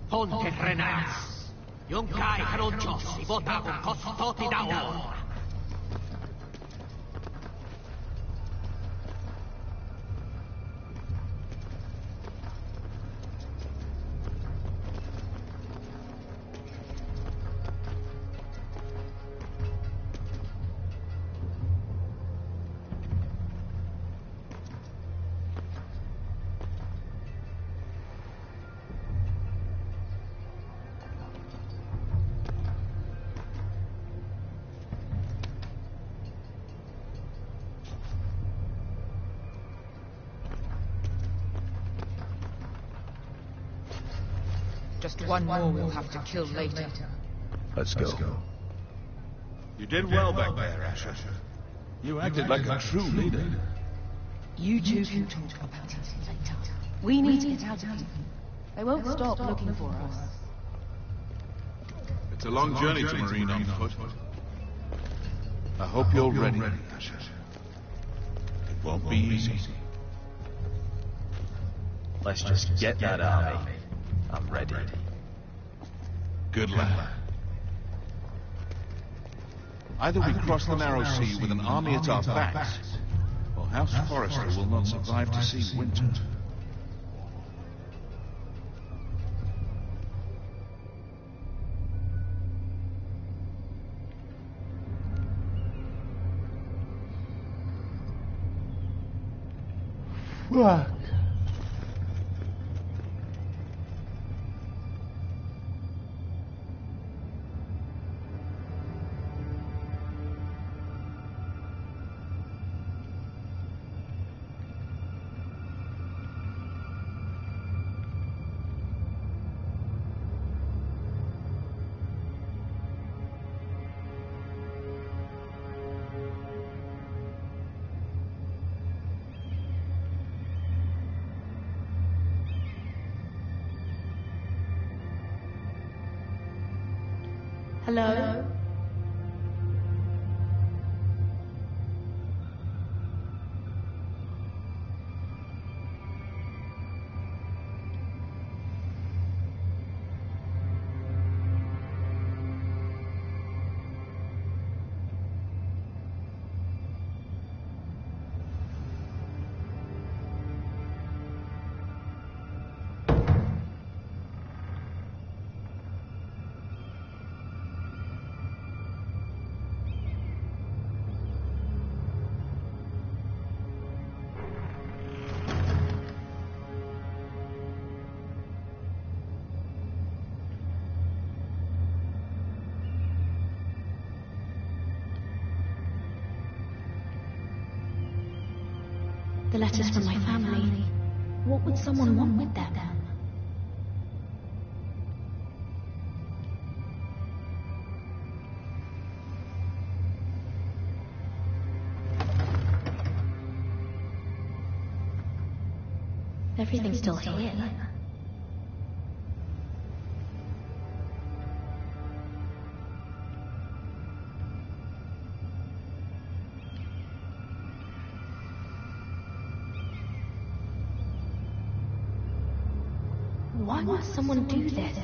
Ponte frenas. Yung kai haronchos ibota kung kostoti daon.
Just one more we'll have to kill later.
Let's go.
You did well back there, Asher. You acted like a true leader.
You two can talk about it later. We need to get out of here. They won't stop looking for us.
It's a long journey to Marine on foot. I hope you're ready, Asher. It won't be easy.
Let's just get that army. I'm ready.
Good lad. Either we cross the narrow sea with an army at our backs, or House Forrester will not survive to see winter.
Fuck.
Hello? The letters from my family. What would someone want with them? Everything's still here. Why would someone do this?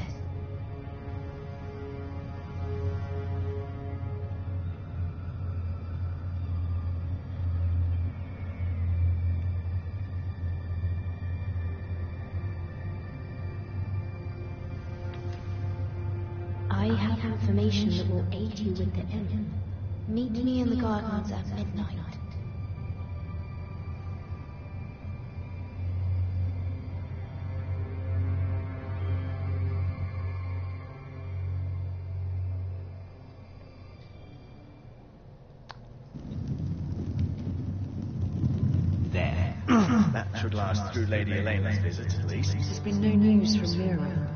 I have information that will aid you with the end. Meet me in the gardens at midnight.
match would last through Lady Elena's visit, at least.
There's been no news from Mira.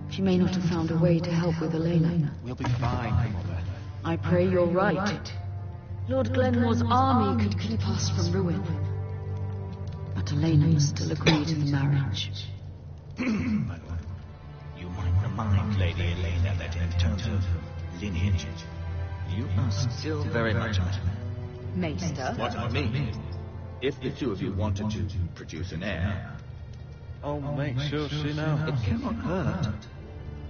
She may not have found a way to help with Elena.
We'll be fine, Mother.
I pray you're right. Lord Glenmore's army could keep us from ruin. But Elena must still agree to the marriage.
My lord, you might remind Lady Elena that in terms of lineage, you are still very much a man.
Maester?
What I mean, if the two of you wanted to produce an heir, I'll make sure she knows. It cannot hurt.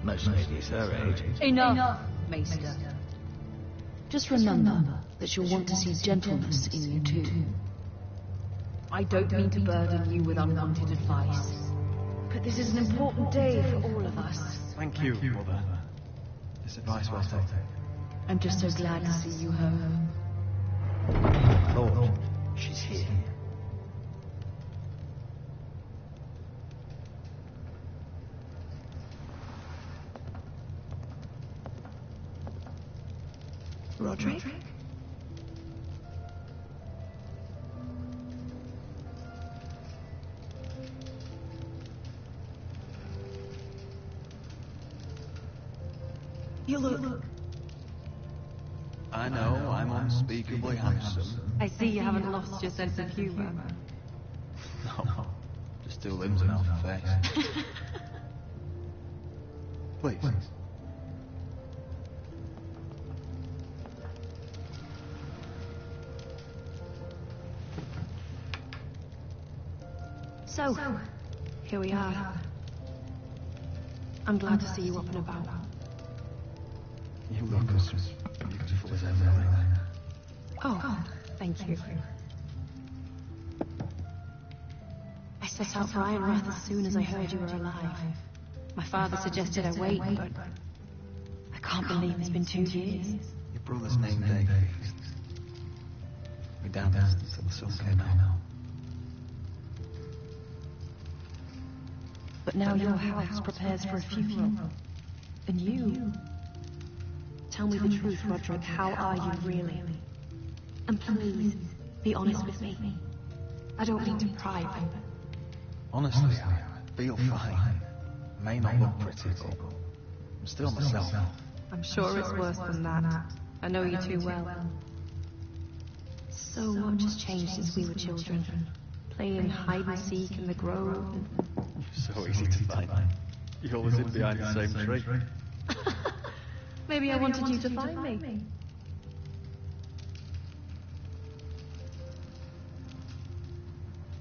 Most ladies her age.
Enough, Maester. Just remember that you'll want to see gentleness in you too. I don't mean to burden you with unwanted advice, but this is an important day for all of us.
Thank you, Mother. This advice well taken.
I'm just so glad to see you home.
Lord, she's here.
Roderick? You look...
I know, I'm unspeakably handsome.
I see you haven't lost your sense of humor.
No, just two limbs and half a face. Please.
So, here we are. I'm glad to see you up and about.
You look as beautiful as ever, Elena.
Oh, thank you. I set out for Ironrath as soon as I heard you were alive. My father suggested I wait, but I can't believe it's been 2 years.
Your brother's name, Dave. We danced until the sun came out.
But now your house prepares for a funeral. And you... Tell me the truth, Roderick. How are you really? And please, be honest with me. I don't mean to pry, but...
Honestly, I feel fine. May not look pretty, but I'm still myself.
I'm sure it's worse than that. I know you too well. So much has changed since we were children. Playing hide and seek in the grove.
So easy to find. You always hid behind the same tree.
Maybe I wanted you to find me.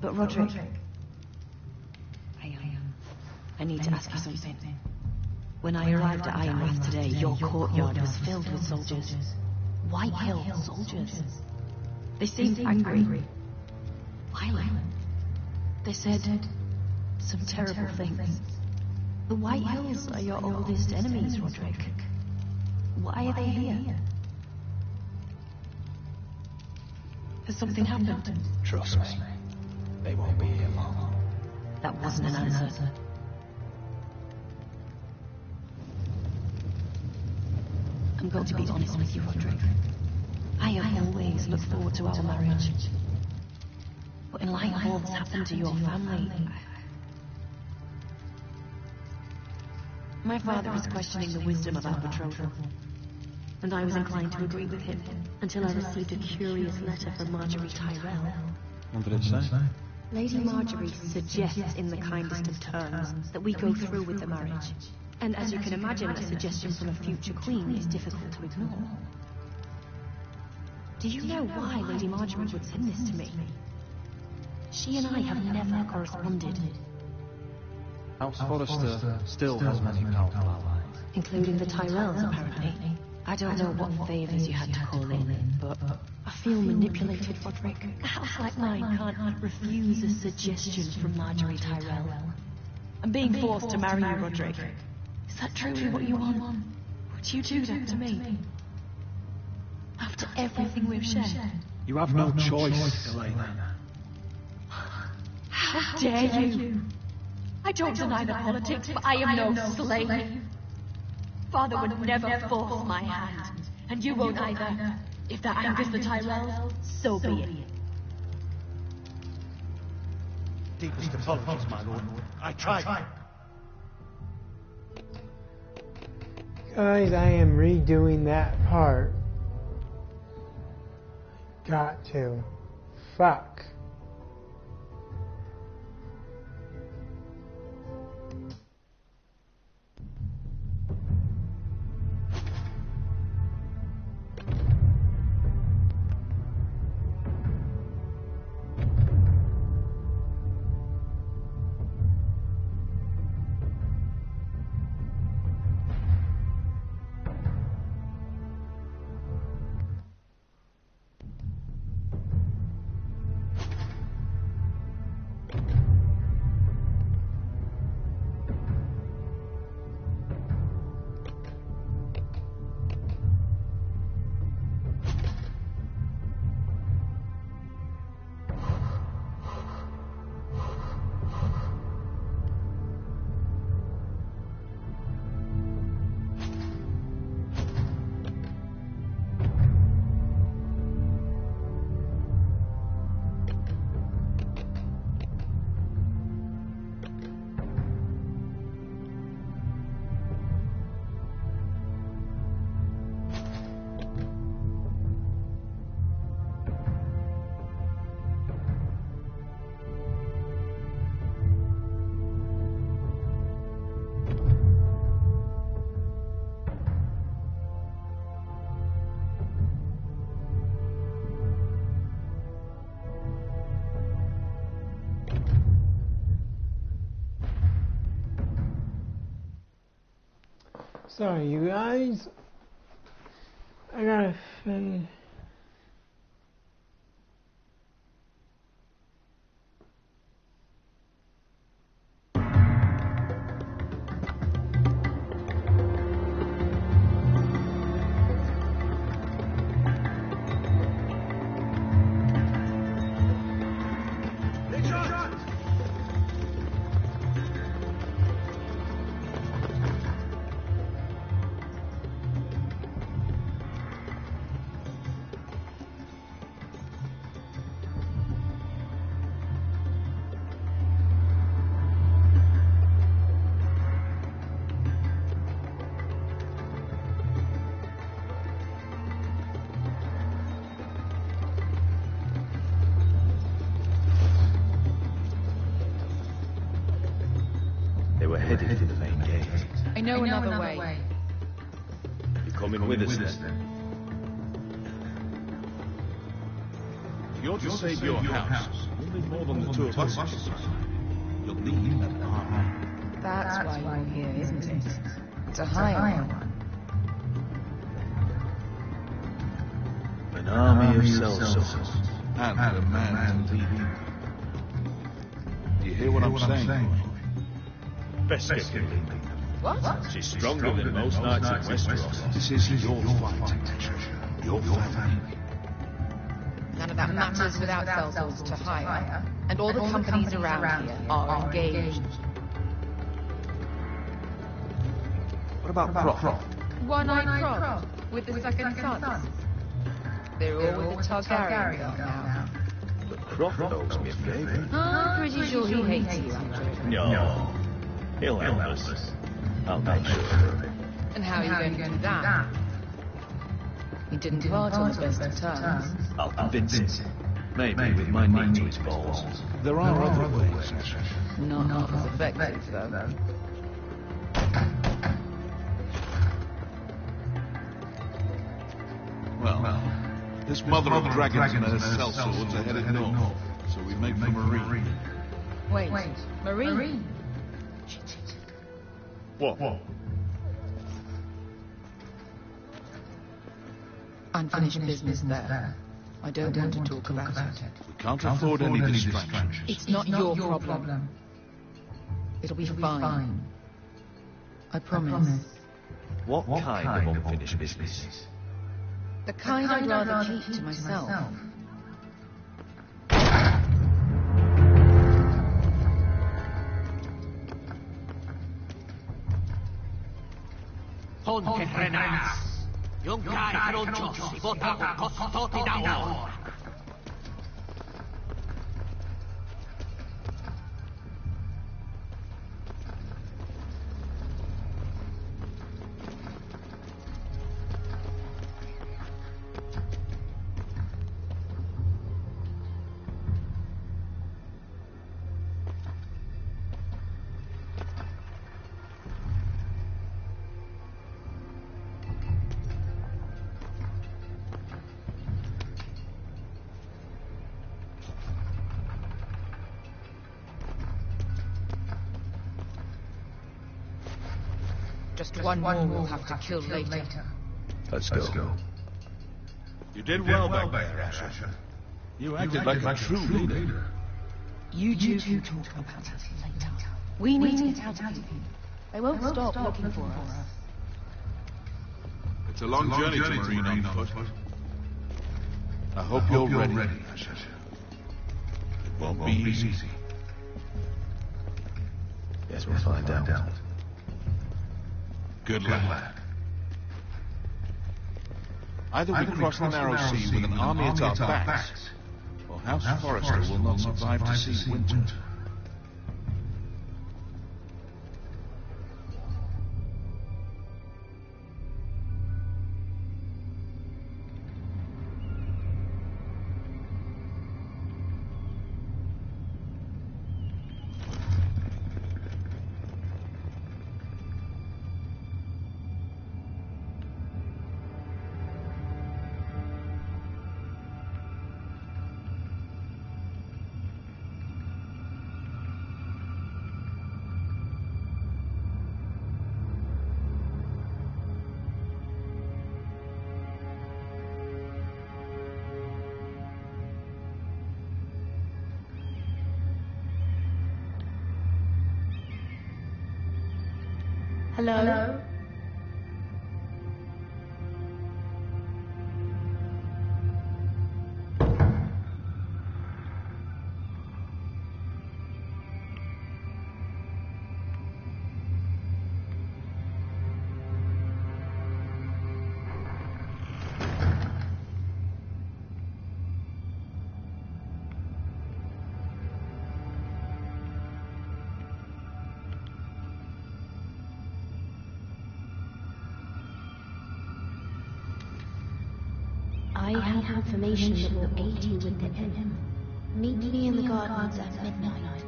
But Roderick, I need to ask you something. When I arrived at Ironrath today, your courtyard was filled with soldiers. White Hill soldiers. They seemed angry. Violent. They said some terrible things. The White Hills are your oldest enemies, Roderick. Why are they here? Has something happened?
Trust me, they won't be here long.
That wasn't an answer. I'm going to be honest with you, Roderick. I have always looked forward to our marriage. But in light of all that's happened to your family, my father was questioning the wisdom of our betrothal. And I was inclined to agree with him until I received a curious letter from Marjorie Tyrell.
What did it say?
Lady Marjorie suggests in the kindest of terms that we go through with the marriage. And as you can imagine, a suggestion from a future queen is difficult to ignore. Do you know why Lady Marjorie would send this to me? She and I have never corresponded.
House Forrester still has many powerful allies.
Including the Tyrells, apparently. I don't know what favours you had to call in, but I feel manipulated, Roderick. A house like mine can't refuse a suggestion from Marjorie Tyrell. I'm being forced to marry you, Roderick. Is that truly what you want? Would you do that to me? After everything we've shared?
You have no choice, Elena.
How dare you? I don't deny the politics, but I am no slave. Father would never force my hand, and you won't either. If that angers the Tyrells, so be it.
Deepest apologies, my lord. I tried.
Guys, I am redoing that part. Got to. Fuck. Sorry, you guys. I gotta finish.
Headed for the main gate.
I know another way.
You're coming with us then?
If you're to save your house, you'll need more than the two of us. You'll need an army.
That's why you're here, isn't it? To hire one.
An army of sellswords.
And a man to lead you. Do you hear what I'm saying?
Best can lead me.
What?
She's stronger than most knights in Westeros.
This is your fight. Your family.
None of that matters without sellswords to hire. And all the companies around here are engaged.
What about Croft?
One-eyed Croft, with the second sons. They're all with the Targaryen girl now.
But Croft owes me a favour.
I'm pretty sure he hates you, Andrew.
No. He'll help us. I'll make sure of it.
And how are you going to do that? He didn't part on the best of terms.
I'll convince him. Maybe with my knee to his balls.
There are other ways.
Not as effective, though.
Well, this mother of dragons and her sellswords are headed north, so we make for Marine.
Wait, Marine?
What?
Unfinished business there. I don't want to talk about it.
We can't afford any distractions.
It's not your problem. It'll be fine. I promise.
What kind of unfinished business?
The kind I'd rather keep to myself.
Ponte Renas. Yung kahit ronchos, ibota ko kostoti daon.
Just one more we'll have to kill later.
Let's go.
You did well back there, Asher. You acted like a true leader.
You two can talk about it later. We need to get out of here. They won't stop looking for us.
It's a long journey to Marine on foot. I hope you're ready, Asher. It won't be easy.
Yes, we'll find out.
Good luck. Either we cross the narrow sea with an army at our backs, or House Forrester will not survive to see winter.
Hello? I have information that will aid you with the him. Meet me in the gardens at midnight.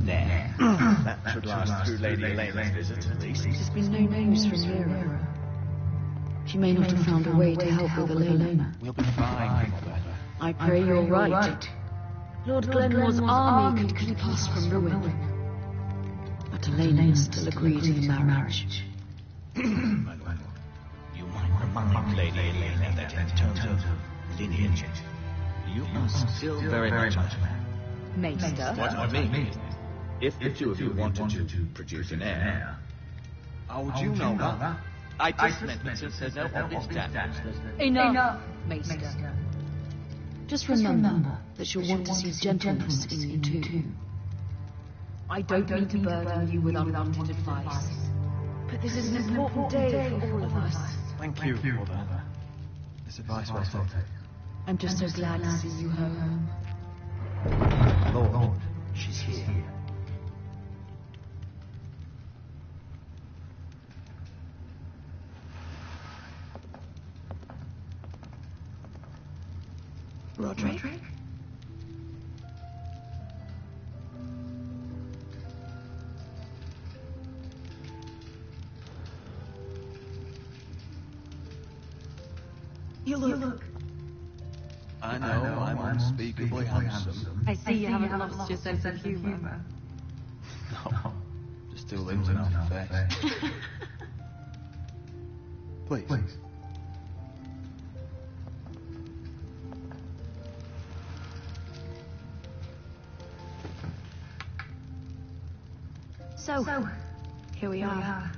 That should last through Lady Elena's visit, at least.
There's been no news from Lyra. She may not have found a way to help with Elena.
We'll be fine, Mother.
I pray you're right. Lord Glenmore's army could keep us from ruin. But Elena still agreed to the marriage.
You might remind Lady Elena that in terms of lineage, you are still very much
Maester?
What I mean, if the two of you wanted to produce an heir, how would you know that? I just meant that since there's no obvious damage.
Enough, Maester. Just remember that you'll want to see gentleness in you too. I don't mean to burden you with unwanted advice, but this is an important day for all of us.
Thank you, Mother. This advice well taken.
I'm just so glad to see you home.
Lord, she's here.
Roderick? You look.
I know I'm unspeakably handsome.
I see you haven't lost your sense of humor.
No, just two limbs in half a face. Please.
So, here we are.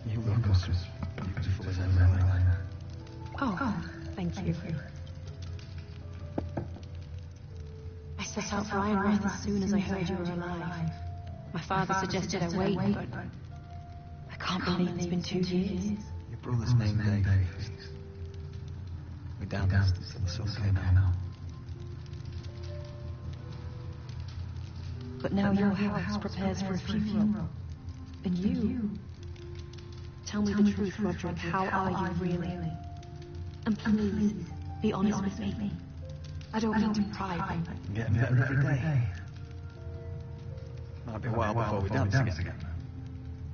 You look as beautiful as ever, Elena.
Oh, thank you. I set out for Ironrath as soon as I heard you were alive. My father suggested I wait, but I can't believe it's been 2 years.
Your brother's name, Dave. We danced until the sun came out.
But now your house prepares for a funeral. And you. Tell me the truth, Roderick. How are you really? And please, be honest with me. I don't mean to pry, but...
Getting better every day. Might be a while before we dance again.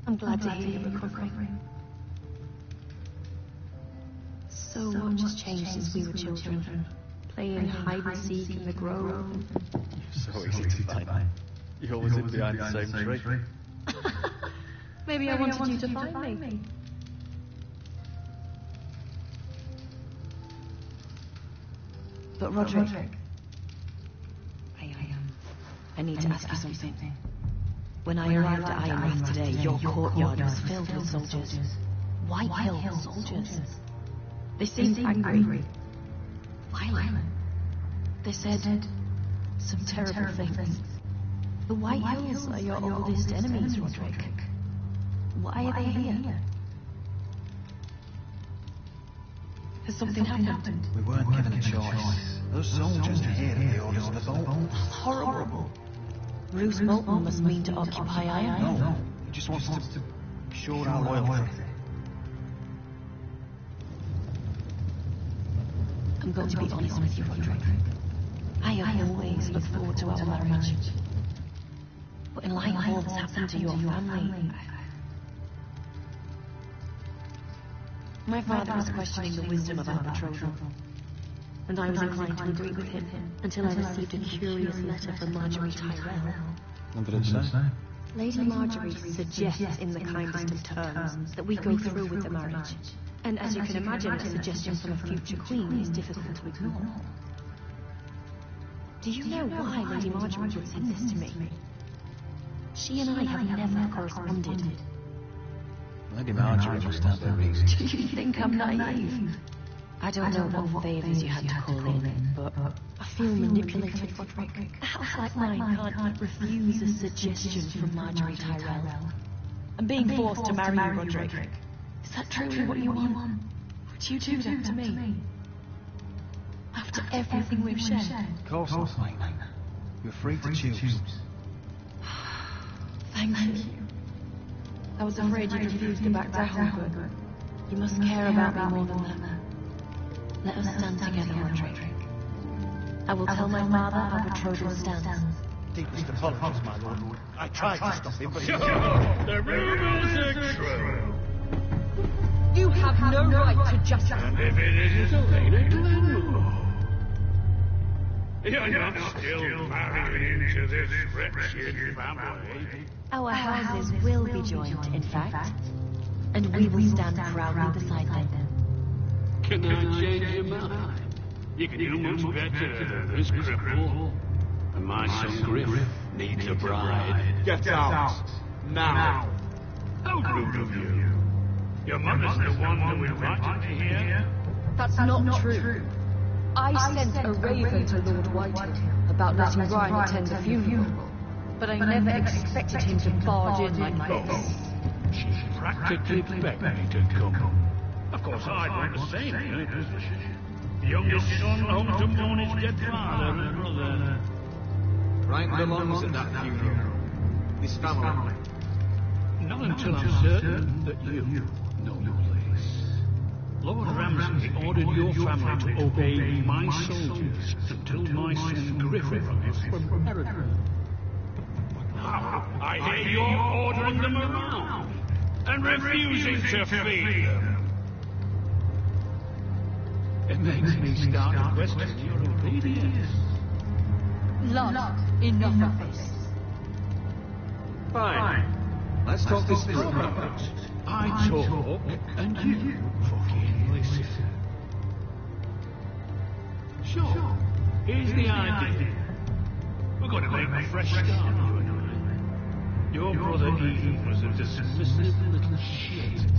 I'm glad to hear you're recovering. So much has changed since we were children. Playing hide and seek in the grove.
So easy to find. You always hid behind the same tree.
Maybe I wanted you to find me. But Roderick, I need to ask you something. When I arrived at Ironrath today, your courtyard was filled with soldiers. White Hill soldiers. They seemed angry, violent. They said some terrible things. The White Hills are your oldest enemies, Roderick. Why are they here? Has something happened?
We weren't given a choice. Those soldiers are here at the orders of the Bolton.
That's horrible. Bruce Bolton must mean to occupy Iron.
No, he just wants to shore our loyalty.
I'm going to be honest with you, Roderick. I have always looked forward to our marriage. But in light of all that's happened to your family, my father was questioning the wisdom of our betrothal. And I was inclined to agree with him until I received a curious letter from Marjorie Tyrell.
What did it say?
Lady Marjorie suggests in the kindest of terms that we go through with the marriage. And as you can imagine, a suggestion from a future queen is difficult to ignore. Do you know why Lady Marjorie would send this to me? She and I have never corresponded.
Lady Marjorie must have her reasons.
Do you think I'm naive? I don't know what favours you had to call in, but I feel manipulated, Roderick. A house like mine can't refuse a suggestion from Marjorie Tyrell. I'm being forced to marry you, Roderick. Is that truly what you want? Would you do that to me? After everything we've shared?
Of course not, mate. You're free to choose.
Thank you. I was afraid you'd refuse to back down, but you must care about me more than that. Let us stand together, Roderick. I will tell my father our betrothal stands.
Deepest apologies, my lord. I tried to stop him, but he...
The rumors are true.
You have no right to just...
And if it isn't Lady Glenmore, you're not still married into this wretched family.
Our houses will be joined, in fact, and we will stand proudly beside them.
Can I change your mind? You can do much better than this cripple. And my son Griff needs a bride.
Get out! Now!
How rude of you. Your mother's the one who invited me here.
That's not true. I sent a raven to Lord Whitehill about letting Ryan attend the funeral, but I never expected him to barge in like this.
She practically begged me to come. Of course, I'd want the same in her position. The youngest son home to mourn his dead father and brother.
Ryan belongs at that funeral. His family.
Not until I'm certain that you know your place. Lord Ramsay ordered your family to obey my soldiers until my son Griff arrives from Peregrine. Now, I hear you're ordering them around and refusing to feed them. It makes me start to question your obedience.
Love, enough of this.
Fine. Let's talk this through.
I talk, and you fucking listen. Sure, here's the idea. We're going to make a fresh start, you and I. Your brother Ethan was a dismissive little shit,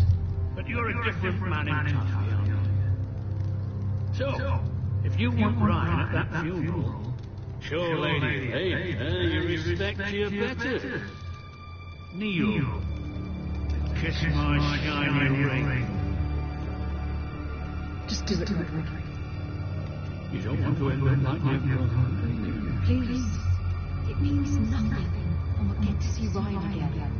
but you're a different man entirely. So, if you want Ryan at that funeral, show Lady Helena you respect you better. Kneel. Kiss my shiny ring.
Just do it, Roderick.
You don't want to end up like my brother, do you?
Please. It means nothing. And we'll get to see Ryan again.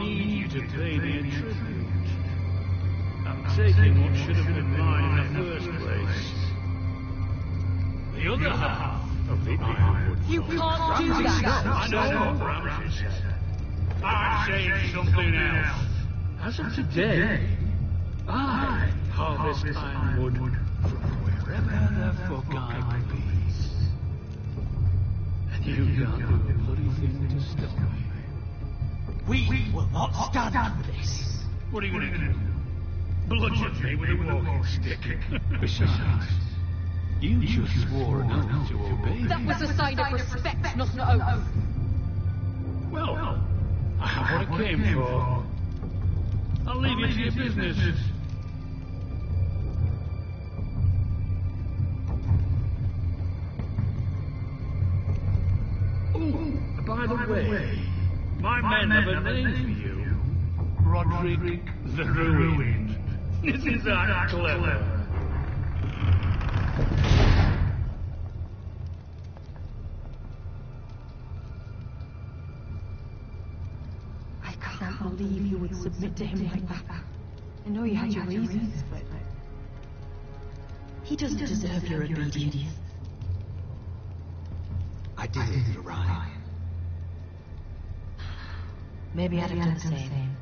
need you to pay me a tribute. I'm taking what should have been mine in the first place. The other half of the ironwood.
You can't do that.
I know what Ramsey said. I'm saying something else. As of today, I harvest ironwood from wherever the fuck I please. And you can't do a bloody thing to stop me.
We will not stand for this.
What are you going to do? Bludgeon me with a walking stick? Besides, you just swore an oath to obey me.
That was a sign of respect, not an oath.
Well, I have what I came for. I'll leave you to your business. Oh, by the way, my men have a name for you. Roderick the Ruined. Isn't that clever?
I can't believe you would submit to him like that. I know you had your reasons, but he doesn't deserve your obedience.
I did it, Orion.
Maybe I'd have done the same.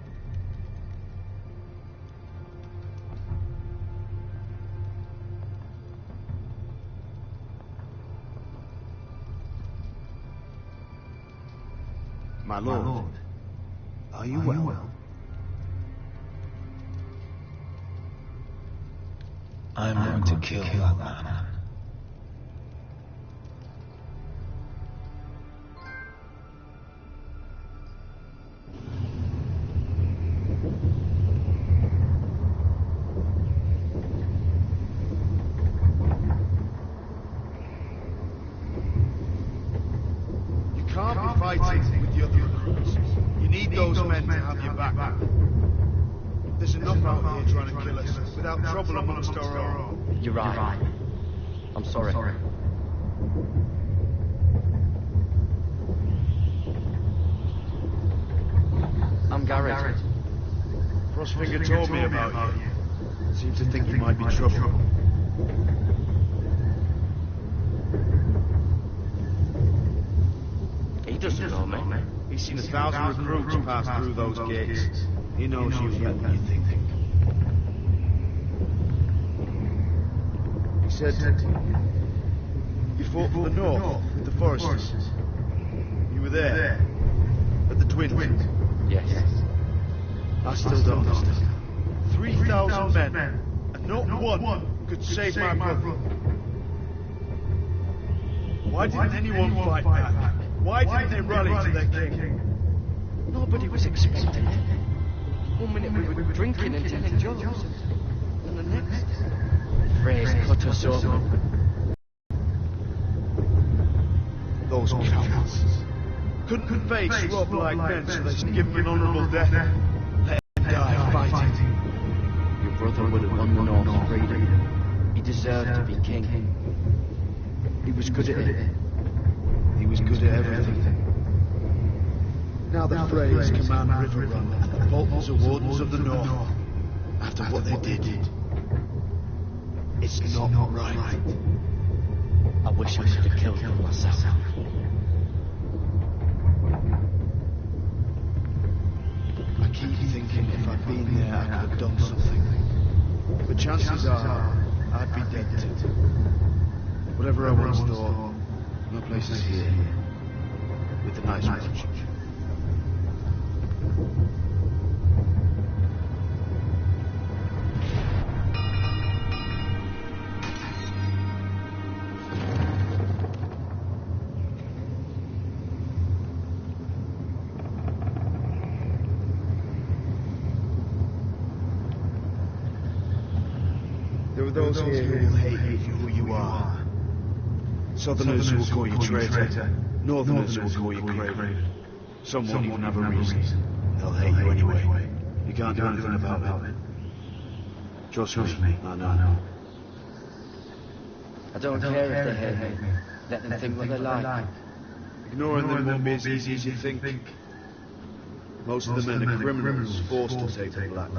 My lord, are you well?
I'm going to kill that man.
You can't be fighting with the other recruits. You need those men to have your back. There's enough out here trying to kill us without trouble amongst our own.
You're right. I'm sorry. I'm Garrett.
Frostfinger told me about you. Seemed to think you might be trouble.
He doesn't know me.
He's seen 1,000 recruits pass through those gates. He knows you better than you think. He said you fought for the North with the Foresters. You were there at the Twins.
Yes.
I still don't understand. 3,000 men, and not one could save my brother. Why didn't anyone fight back? Why didn't they rally to their king?
Nobody was expecting it. 1 minute we were drinking and telling jokes, and the next, Frey's cut us open.
Those cowards couldn't face Rob like men, so they should give him an honourable death. Let him die fighting.
Your brother would have won the North's freedom. He deserved to be king. He was good at it.
He was good at everything. Now the Freys command River Run, and the Boltons are wardens of the North. After what they did, it's not right.
I wish I could have killed him myself.
I keep thinking if I'd been there, I could have done something. But chances are, I'd be dead too. Whatever I once thought, my place is here, with the nice watch. There are those here who will hate you for who you are. Southerners who will call you traitor. Northerners who will call you craven. Some won't even have a reason. They'll hate you anyway. You can't do anything about it. Trust me, I know.
I don't care if they hate me. Let them think what they like.
Ignoring them won't be as easy as you think. Most of the men are criminals forced to take the black.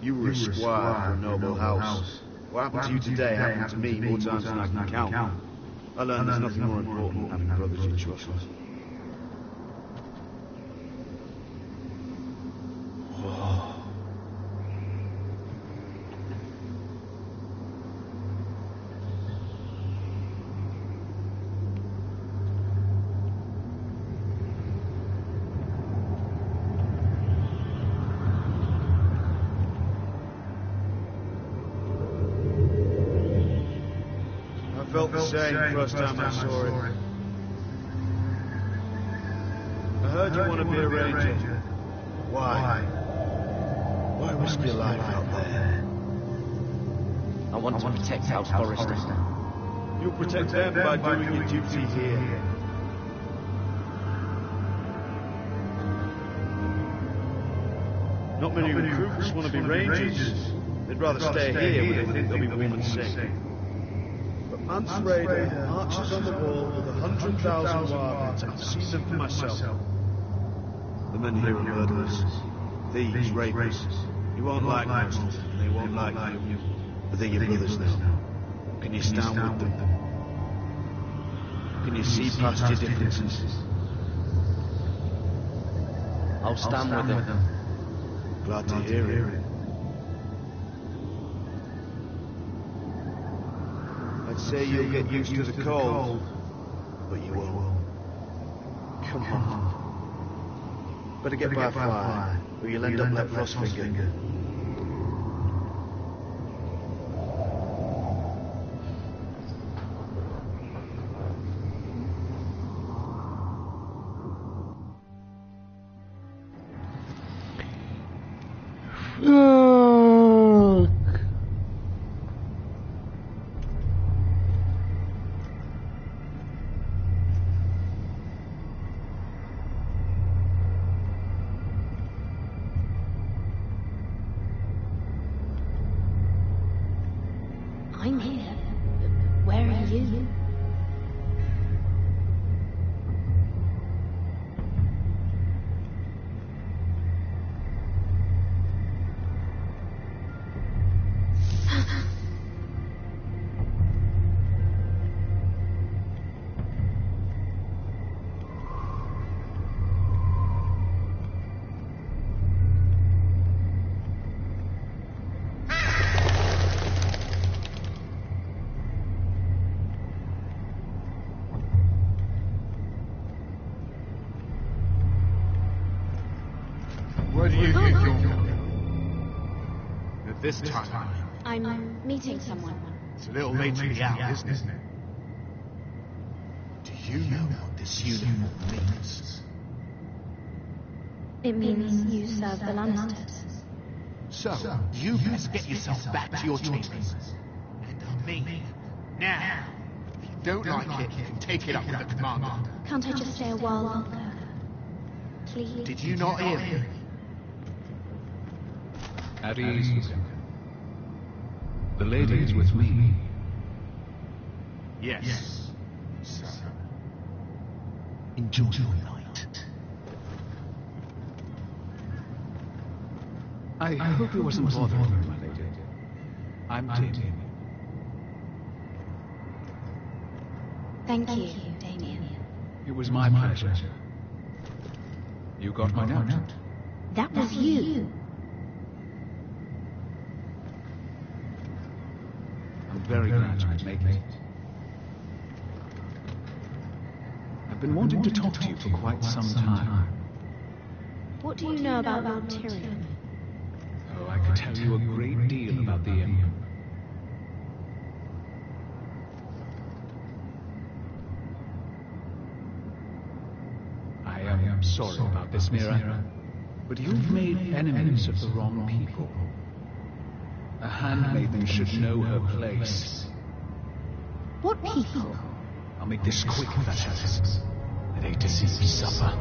You were a squire for a noble house. What happened to you today happened to me more times than I can count. I learned there's nothing more important than having brothers you trust. I felt the same first time I saw it. I heard you want to be a ranger. Why? Why risk your life out there?
I want to protect House Forrester.
You'll protect them by doing your duty here. Not many recruits want to be rangers. They'd rather stay here where they think they'll be warm and safe. But Mance Raider marches on the wall with 100,000 wardens. I've seen them for myself. The men here are murderers, thieves, rapists. You won't like most of them, and they won't like you. But they're your brothers now. Can you stand with them? Can you see past your differences?
I'll stand with them.
Glad to hear it. I'd say you'll get used to the cold, but you won't. Come on. Better get by fire, or you'll end up like Frostfinger.
I'm here. Where are you?
Where do you think you're going? At this time?
I'm meeting someone.
It's a little late to be out, isn't it? Do you know what this uniform means?
It means you serve the Lannisters.
So, you best get yourself back to your chambers. And I mean it. Now, if you don't like it, you can take it up with the commander.
Can't I just stay a while longer? Please?
Did you not hear me?
At ease, Luca. The lady is with me.
Yes. So, enjoy your night.
I hope it wasn't bothering you, my lady. I'm Damien.
Thank you, Damien.
It was my pleasure. You got my note?
That was you.
I'm very glad you could make it. I've been wanting to talk to you for quite some time.
What do you know about Lord Tyrion?
Oh, I could tell you a great deal about the Imp. I am sorry about this, Mira, but you've made enemies of the wrong people. A handmaiden should know her place.
What people?
I'll make this quick, Vashalis. I hate to see you suffer.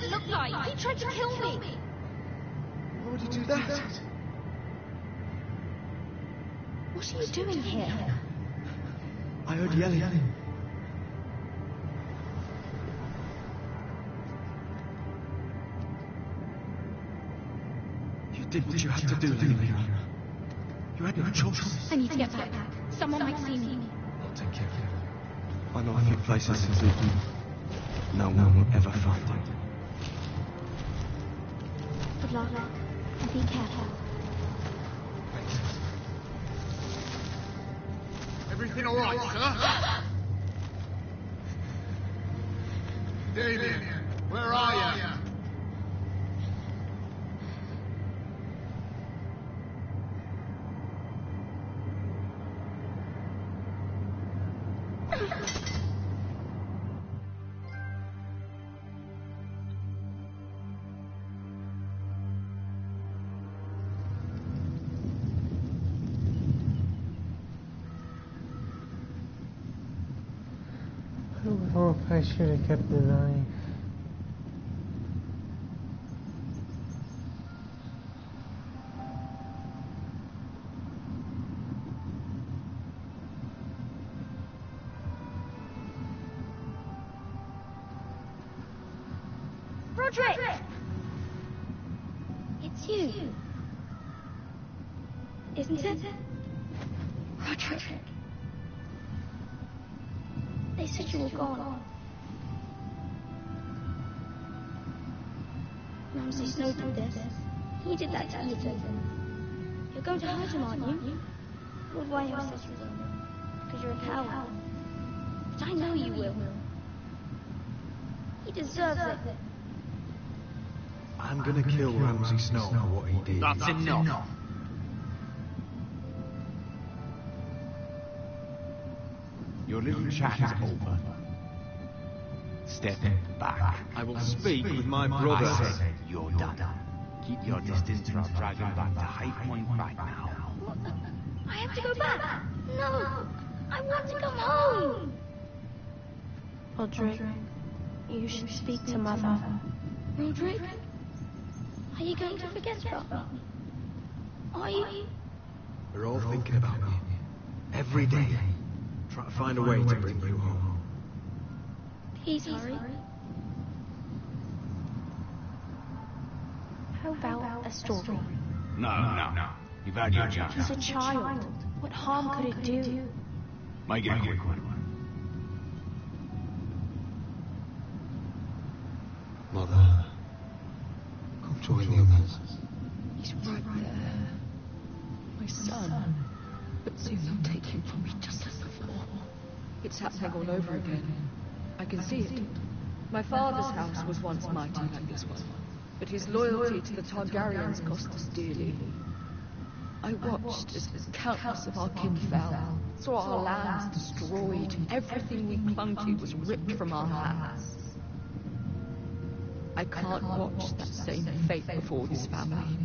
it look like? He tried to kill me.
Why would you do that?
What are you doing here?
I heard yelling. You did what you had to do, Lady Mira. You had no choice.
I need to get back. Someone might see me.
I'll take care of you. I know a few places to sleep. No one will ever find you.
Good luck. And be careful.
Everything all right, sir? Damien, where are you?
I hope I should have kept the knife.
Roderick! It's you. Isn't it? Roderick. They said you were gone. Ramsay Snow did this. He did that to Ethan. You're going to hurt him, aren't you? Lord Wyham says you will. Because you're a coward. But I know you will. He deserves it.
I'm gonna kill Ramsay Snow for what he did.
That's enough.
Your little chat is over. Step back.
I will speak with my brother.
I said you're done. Keep your distance or I'll drag you back to High Point right now.
I have to go back. No. I want to come home. Roderick, you should speak to Mother. Roderick? Are you going to forget about me? Are you?
We're all thinking about you. Every day. Try to find a way to bring you home.
Please hurry. How about a story?
No. You've had your chance.
He's a child. What harm could it do?
Make it a quick one.
Mother, come join the others.
He's right there. My son. But soon they'll take him from me just as before. It's happening all over again. I can see it. My father's house was once mighty like this one, but his loyalty to the Targaryens cost us dearly. I watched as countless of our kin fell, saw our lands destroyed, everything we clung to was ripped from our hands. I can't watch that same fate before this family.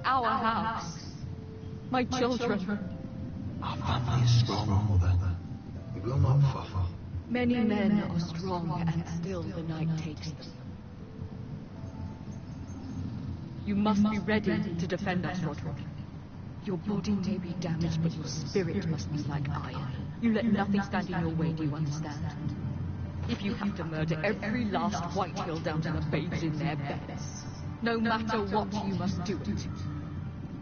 Our house. My children.
Our family is strong, Mother. We will not fall.
Many men are strong, and still the night takes them. You must be ready to defend us, Roderick. Your body may be damaged, but your spirit must be like iron. You let nothing stand in your way, do you understand? If you have to murder every last Whitehill down to the babes in their beds, no matter what, you must do it.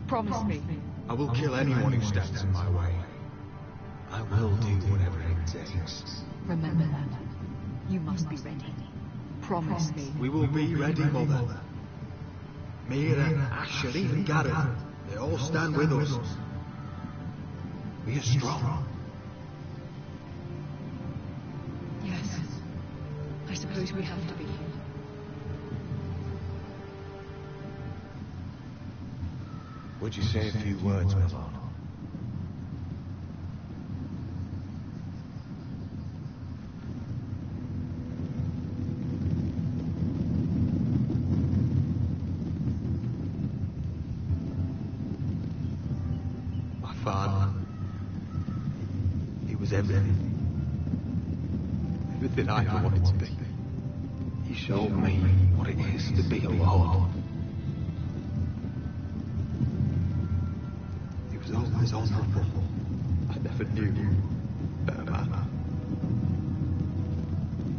Promise me.
I will kill anyone who stands in my way. I will do whatever it takes.
Remember that. You must be ready. Promise me.
We will be ready, Mother. Mira, Ashley, and Gareth, they all stand with us. We are strong.
Yes. I suppose we have to be.
Would you say a few words, my lord?
My father, he was everything. Everything I ever wanted to be.
He showed me what it is to be a lord. He was always honourable. I never knew better man.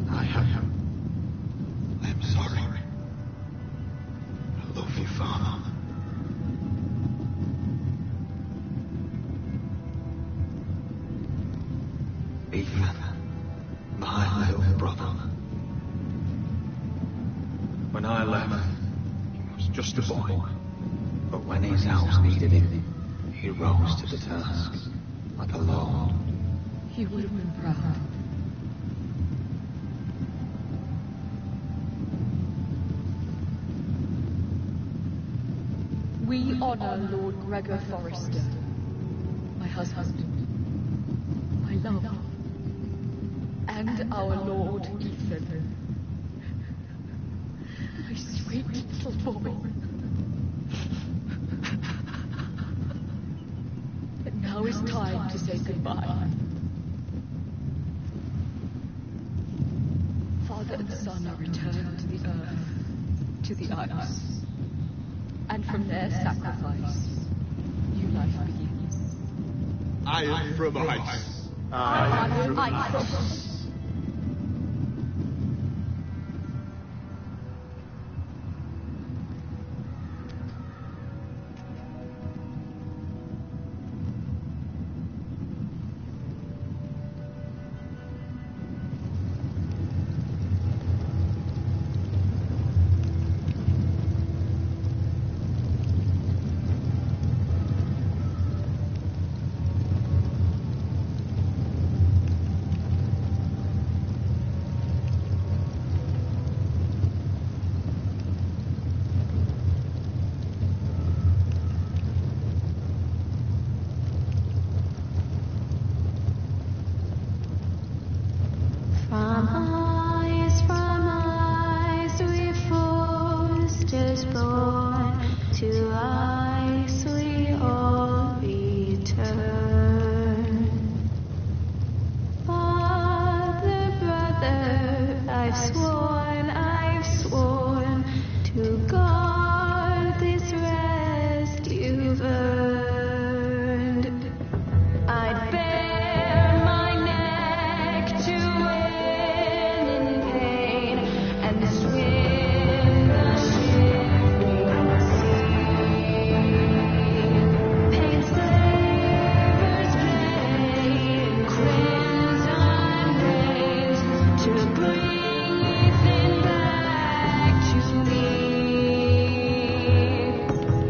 I am sorry. I love you, Father. Ethan, my little brother. When I left, he was just a boy. But when his house needed him, he rose to the task, like a lord.
You would have been proud. We honor Lord Gregor Forrester, my husband, my love, and our Lord Ethan, my sweet little boy. But now is time to say goodbye. Father and son are returned to the earth, to the ice. And from their sacrifice, new life begins.
I am from ice.
I am ice.
From eyes we foresters born, to ice we all return. Father, brother, I've sworn to guard this rest you've earned. I'd bare my neck to win in pain and swim the shivering sea. Paint slavers play in crimson rays to bring Ethan back to me.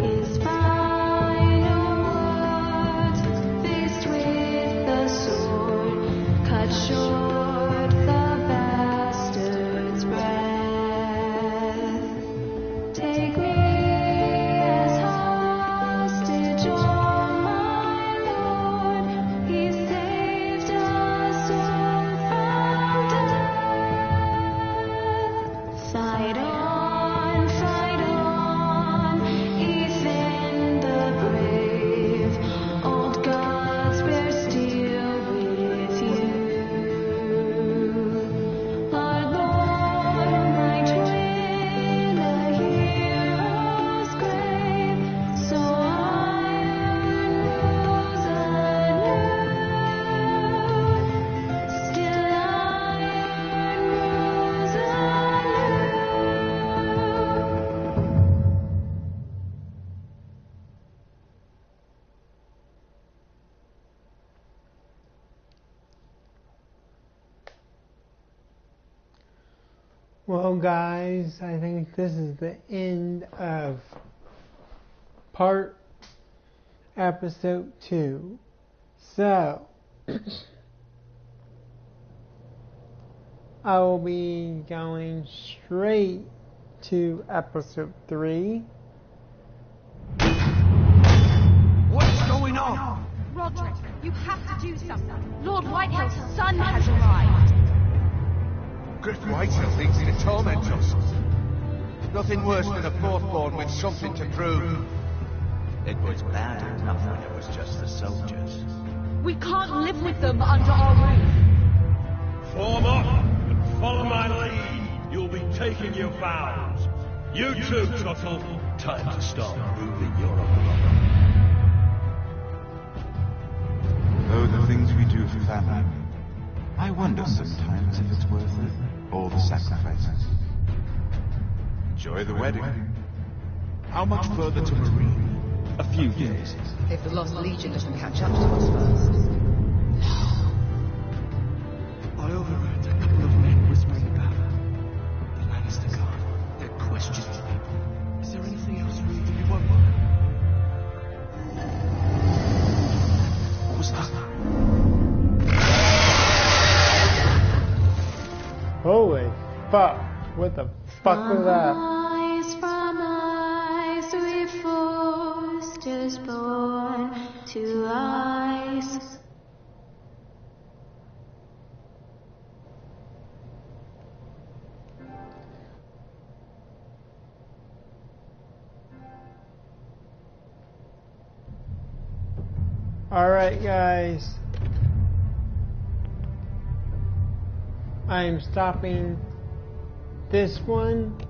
His final words, faced with the sword, cut short the bastard's breath. Take me as hostage, oh my Lord. He saved us all from death. Fight on, Ethan the brave. Old gods bear steel with you. Our Lord might win a hero's grave, so iron rules anew. Still iron rules anew.
Well, guys, I think this is the end of episode 2. So, I will be going straight to episode 3.
What's going on?
Roderick, you have to do something. Lord Whitehill's son has arrived.
Griff Whitehill thinks to torment us. Nothing worse than a fourth-born with something to prove.
It was bad enough when it was just the soldiers.
We can't live with them under our roof.
Form up and follow my lead. you'll be taking your vows. You too, Tuttle.
Time to start proving you're a brother.
Oh, the things we do for family. I wonder sometimes if it's worth it. All the sacrifices. Enjoy the wedding.
How much further to Marine?
A few days.
If the Lost Legion doesn't catch up to us first.
I overheard a couple of men whispering about the Lannister Guard. They're questioning people. Is there anything else we need to be worried about? What was that?
Holy fuck. What the fuck was that?
Eyes from eyes, we forced us born to eyes.
Alright, guys. I'm stopping this one